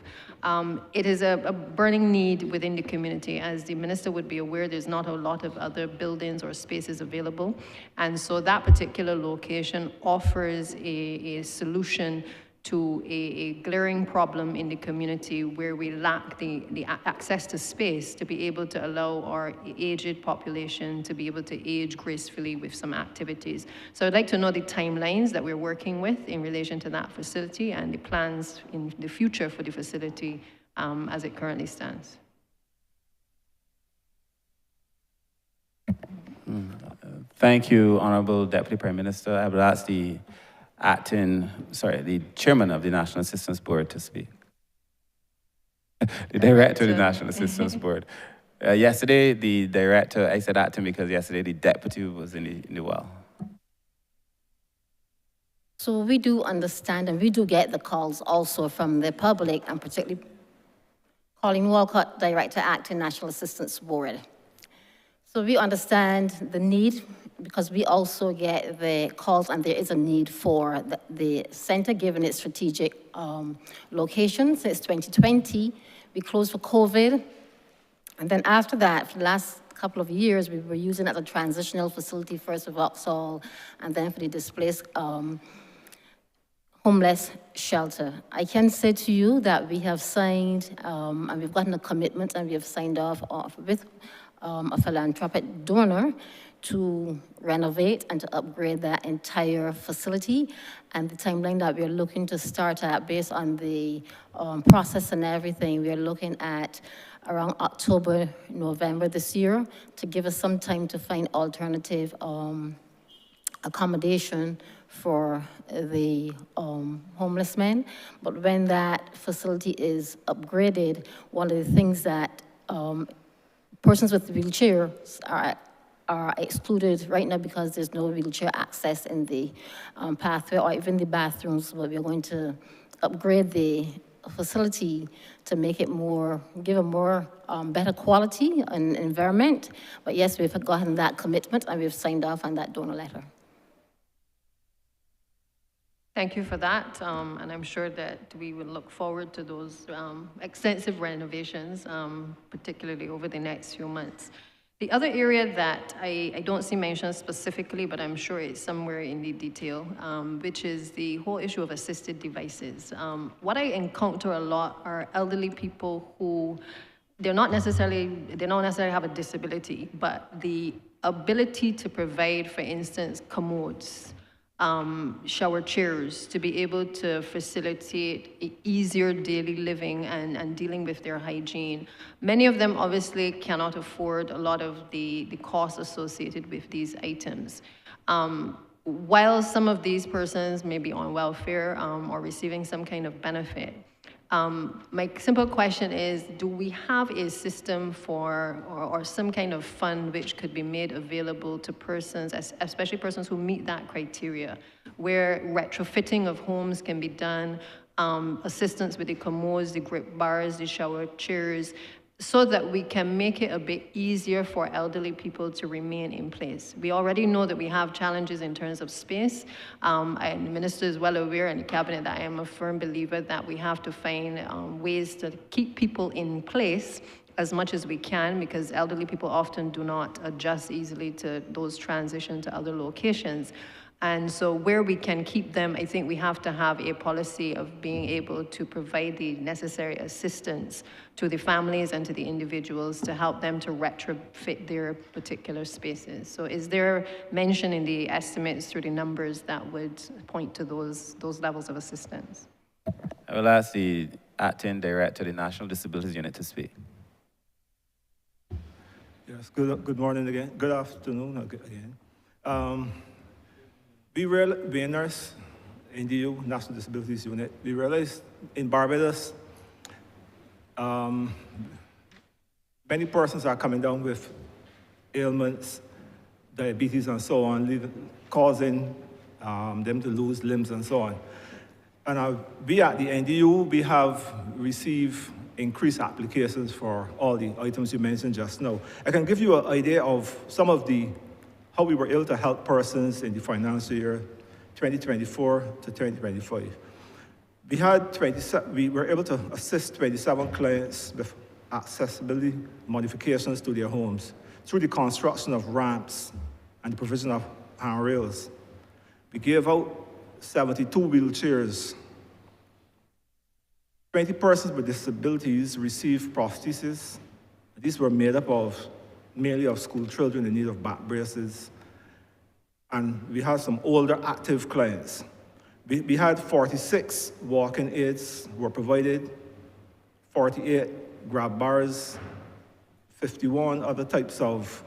it is a burning need within the community. As the minister would be aware, there's not a lot of other buildings or spaces available. And so that particular location offers a solution to a glaring problem in the community where we lack the access to space to be able to allow our aged population to be able to age gracefully with some activities. So I'd like to know the timelines that we're working with in relation to that facility and the plans in the future for the facility as it currently stands. Thank you, Honourable Deputy Prime Minister. I would ask the chairman of the National Assistance Board to speak. The director of the National Assistance Board. Yesterday, the director, I said acting because yesterday the deputy was in the well. So we do understand, and we do get the calls also from the public, and particularly Colleen Walcott, Director, Acting National Assistance Board. So we understand the need, because we also get the calls, and there is a need for the center, given its strategic location since 2020. We closed for COVID. And then after that, for the last couple of years, we were using it as a transitional facility, first of all, and then for the displaced homeless shelter. I can say to you that we have signed, and we've gotten a commitment, and we have signed off with a philanthropic donor to renovate and to upgrade that entire facility. And the timeline that we're looking to start at, based on the process and everything, we're looking at around October, November this year, to give us some time to find alternative accommodation for the homeless men. But when that facility is upgraded, one of the things that persons with wheelchairs are excluded right now, because there's no wheelchair access in the pathway or even the bathrooms. But we're going to upgrade the facility to make it more, give a more better quality and environment. But yes, we've gotten that commitment and we've signed off on that donor letter. Thank you for that, and I'm sure that we will look forward to those extensive renovations, particularly over the next few months. The other area that I don't see mentioned specifically, but I'm sure it's somewhere in the detail, which is the whole issue of assisted devices. What I encounter a lot are elderly people who they don't necessarily have a disability, but the ability to provide, for instance, commodes, shower chairs, to be able to facilitate easier daily living and dealing with their hygiene. Many of them obviously cannot afford a lot of the costs associated with these items. While some of these persons may be on welfare or receiving some kind of benefit, my simple question is, do we have a system for, or some kind of fund which could be made available to persons, especially persons who meet that criteria, where retrofitting of homes can be done, assistance with the commodes, the grip bars, the shower chairs, so that we can make it a bit easier for elderly people to remain in place. We already know that we have challenges in terms of space. And the minister is well aware, and the cabinet, that I am a firm believer that we have to find ways to keep people in place as much as we can, because elderly people often do not adjust easily to those transitions to other locations. And so where we can keep them, I think we have to have a policy of being able to provide the necessary assistance to the families and to the individuals to help them to retrofit their particular spaces. So is there mention in the estimates through the numbers that would point to those levels of assistance? I will ask the Acting Director of the National Disabilities Unit to speak. Yes, good morning again. Good afternoon again. We nurse in the National Disabilities Unit. We realized in Barbados, many persons are coming down with ailments, diabetes and so on, causing them to lose limbs and so on. And we at the NDU, we have received increased applications for all the items you mentioned just now. I can give you an idea of some of how we were able to help persons in the financial year 2024 to 2025. We were able to assist 27 clients with accessibility modifications to their homes through the construction of ramps and the provision of handrails. We gave out 72 wheelchairs. 20 persons with disabilities received prostheses. These were made up mainly of school children in need of back braces. And we had some older active clients. We had 46 walking aids were provided, 48 grab bars, 51 other types of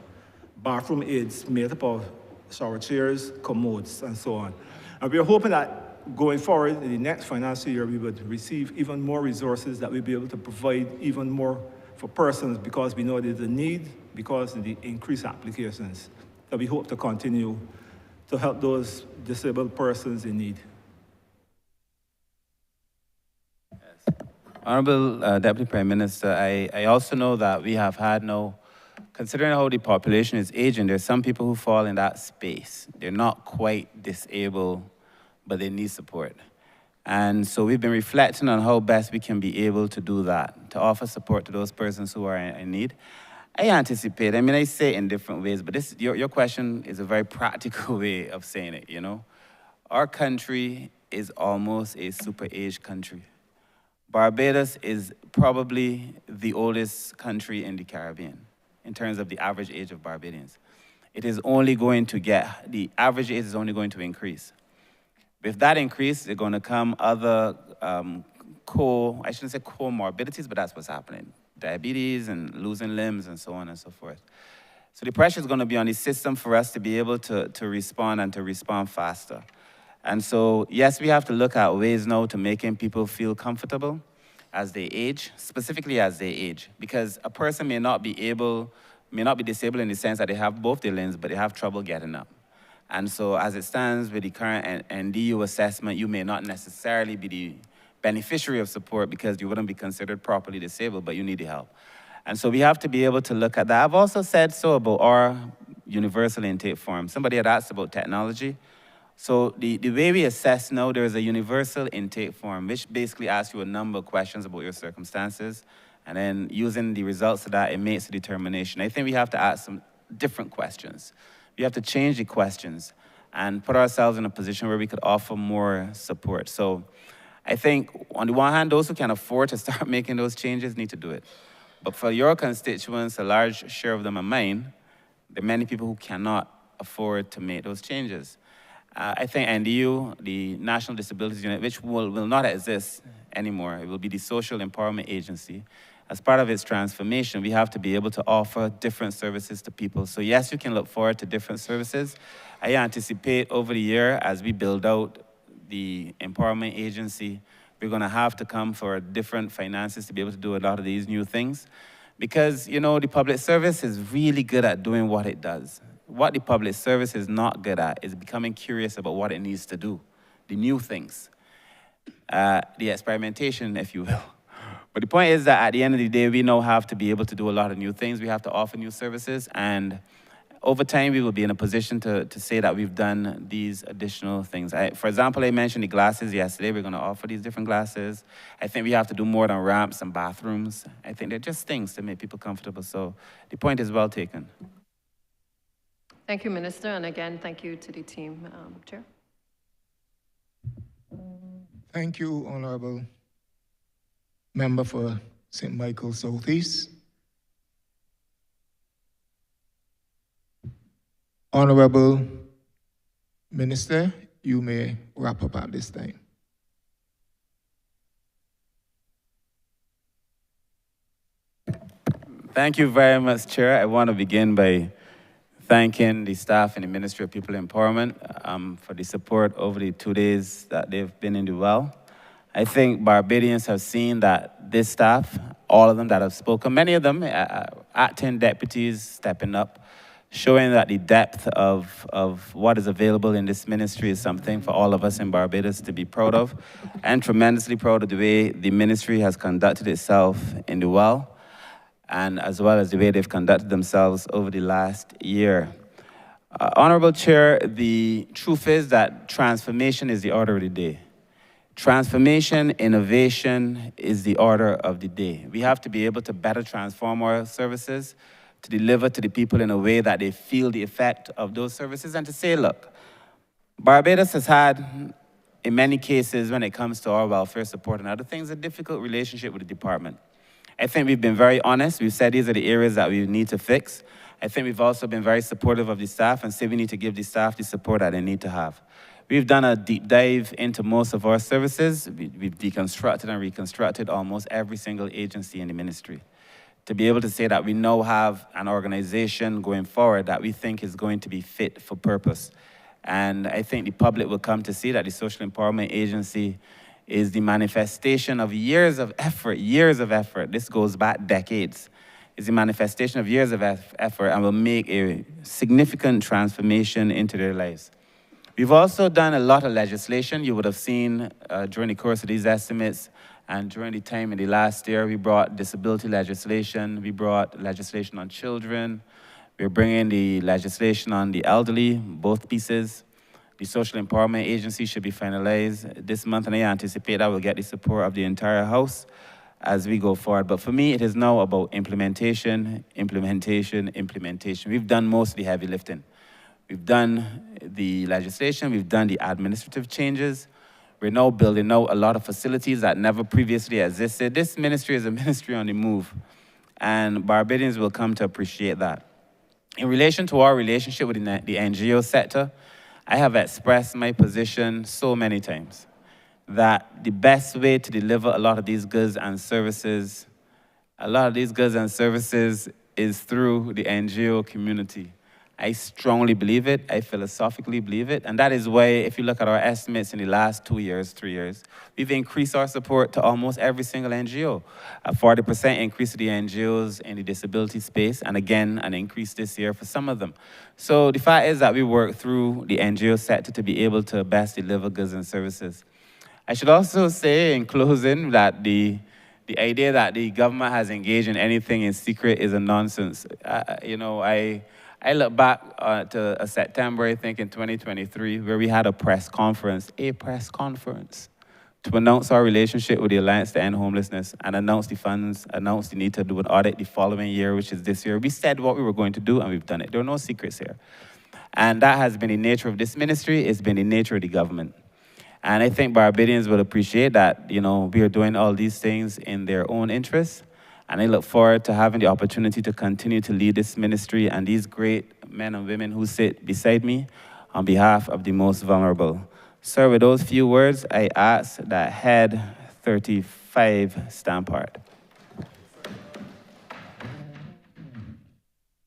bathroom aids made up of shower chairs, commodes, and so on. And we're hoping that going forward in the next financial year, we would receive even more resources that we'll be able to provide even more for persons, because we know there's a need because of the increased applications. So we hope to continue to help those disabled persons in need. Yes. Honourable Deputy Prime Minister, I also know that we have had considering how the population is aging, there's some people who fall in that space. They're not quite disabled, but they need support. And so we've been reflecting on how best we can be able to do that, to offer support to those persons who are in need. I anticipate, I mean, I say it in different ways, but your question is a very practical way of saying it, you know? Our country is almost a super-aged country. Barbados is probably the oldest country in the Caribbean in terms of the average age of Barbadians. It is only going to the average age is only going to increase. With that increase, there are going to come other I shouldn't say comorbidities, but that's what's happening. Diabetes and losing limbs and so on and so forth. So the pressure is going to be on the system for us to be able to respond and to respond faster. And so, yes, we have to look at ways now to making people feel comfortable as they age, specifically as they age, because a person may not be disabled in the sense that they have both their limbs, but they have trouble getting up. And so as it stands with the current NDU assessment, you may not necessarily be the beneficiary of support because you wouldn't be considered properly disabled, but you need the help. And so we have to be able to look at that. I've also said so about our universal intake form. Somebody had asked about technology. So the way we assess now, there is a universal intake form, which basically asks you a number of questions about your circumstances. And then using the results of that, it makes a determination. I think we have to ask some different questions. We have to change the questions and put ourselves in a position where we could offer more support. So I think, on the one hand, those who can afford to start making those changes need to do it. But for your constituents, a large share of them are mine, there are many people who cannot afford to make those changes. I think NDU, the National Disabilities Unit, which will not exist anymore, it will be the Social Empowerment Agency. As part of its transformation, we have to be able to offer different services to people. So yes, you can look forward to different services. I anticipate over the year, as we build out the Empowerment Agency, we're gonna have to come for different finances to be able to do a lot of these new things. Because, you know, the public service is really good at doing what it does. What the public service is not good at is becoming curious about what it needs to do, the new things, the experimentation, if you will. But the point is that at the end of the day, we now have to be able to do a lot of new things. We have to offer new services, and over time, we will be in a position to say that we've done these additional things. For example, I mentioned the glasses yesterday. We're going to offer these different glasses. I think we have to do more than ramps and bathrooms. I think they're just things to make people comfortable. So the point is well taken. Thank you, Minister, and again, thank you to the team. Chair. Thank you, Honourable Member for St. Michael Southeast. Honourable Minister, you may wrap up at this time. Thank you very much, Chair. I want to begin by thanking the staff in the Ministry of People Empowerment for the support over the 2 days that they've been in the well. I think Barbadians have seen that this staff, all of them that have spoken, many of them acting deputies stepping up, showing that the depth of what is available in this ministry is something for all of us in Barbados to be proud of, and tremendously proud of the way the ministry has conducted itself in the well, and as well as the way they've conducted themselves over the last year. Honourable Chair, the truth is that transformation is the order of the day. Transformation, innovation is the order of the day. We have to be able to better transform our services, to deliver to the people in a way that they feel the effect of those services, and to say, look, Barbados has had, in many cases, when it comes to our welfare support and other things, a difficult relationship with the department. I think we've been very honest. We've said these are the areas that we need to fix. I think we've also been very supportive of the staff and say we need to give the staff the support that they need to have. We've done a deep dive into most of our services. We've deconstructed and reconstructed almost every single agency in the ministry to be able to say that we now have an organization going forward that we think is going to be fit for purpose. And I think the public will come to see that the Social Empowerment Agency is the manifestation of years of effort, This goes back decades. It's the manifestation of years of effort and will make a significant transformation into their lives. We've also done a lot of legislation. You would have seen during the course of these estimates and during the time in the last year, we brought disability legislation, we brought legislation on children, we're bringing the legislation on the elderly, both pieces. The Social Empowerment Agency should be finalized this month, and I anticipate that we'll get the support of the entire House as we go forward. But for me, it is now about implementation, implementation, implementation. We've done most of the heavy lifting. We've done the legislation, we've done the administrative changes. We're now building out a lot of facilities that never previously existed. This ministry is a ministry on the move, and Barbadians will come to appreciate that. In relation to our relationship with the NGO sector, I have expressed my position so many times that the best way to deliver a lot of these goods and services, is through the NGO community. I strongly believe it, I philosophically believe it, and that is why if you look at our estimates in the last 2 years, 3 years, we've increased our support to almost every single NGO. A 40% increase to the NGOs in the disability space, and again, an increase this year for some of them. So the fact is that we work through the NGO sector to be able to best deliver goods and services. I should also say in closing that the idea that the government has engaged in anything in secret is a nonsense. I look back to a September, I think, in 2023, where we had a press conference to announce our relationship with the Alliance to End Homelessness and announce the funds, announce the need to do an audit the following year, which is this year. We said what we were going to do, and we've done it. There are no secrets here. And that has been the nature of this ministry. It's been the nature of the government. And I think Barbadians will appreciate that, we are doing all these things in their own interests. And I look forward to having the opportunity to continue to lead this ministry and these great men and women who sit beside me on behalf of the most vulnerable. Sir, with those few words, I ask that Head 35 stand part.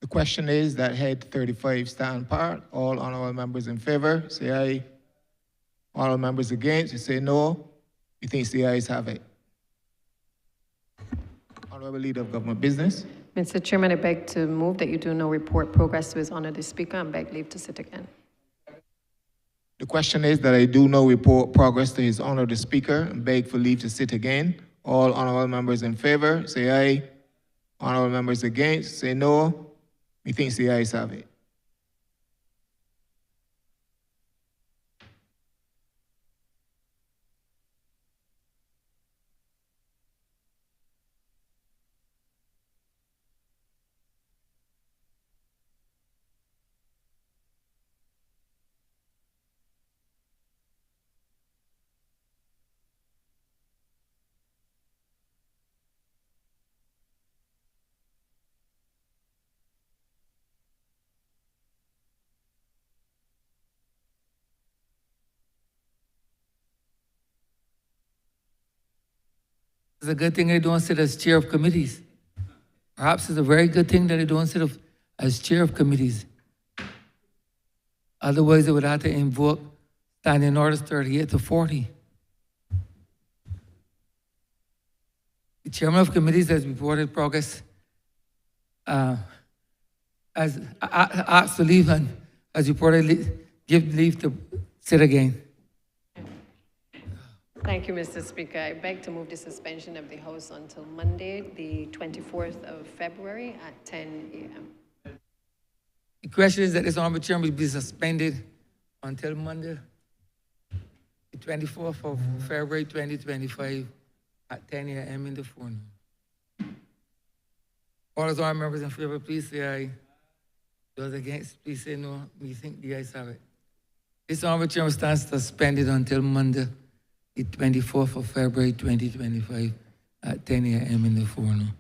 The question is that Head 35 stand part. All honorable members in favor, say aye. Honorable members against, you say no. You think the ayes have it. Honorable Leader of Government Business. Mr. Chairman, I beg to move that you do no report progress to His Honor the Speaker and beg leave to sit again. The question is that I do no report progress to His Honor the Speaker and beg for leave to sit again. All honorable members in favor, say aye. Honorable members against, say no. Methinks the ayes have it. It's a good thing I don't sit as chair of committees. Perhaps it's a very good thing that I don't sit as chair of committees. Otherwise, I would have to invoke Standing Orders 38 to 40. The chairman of committees has reported progress, as asked to leave and has reported give leave to sit again. Thank you, Mr. Speaker. I beg to move the suspension of the House until Monday, the 24th of February at 10 a.m. The question is that this honorable chairman will be suspended until Monday, the 24th of February 2025 at 10 a.m. in the forenoon. All those honorable members in favor, please say aye. Those against, please say no. We think the ayes have it. This honorable chairman stands suspended until Monday, the 24th of February 2025 at 10 a.m. in the forenoon.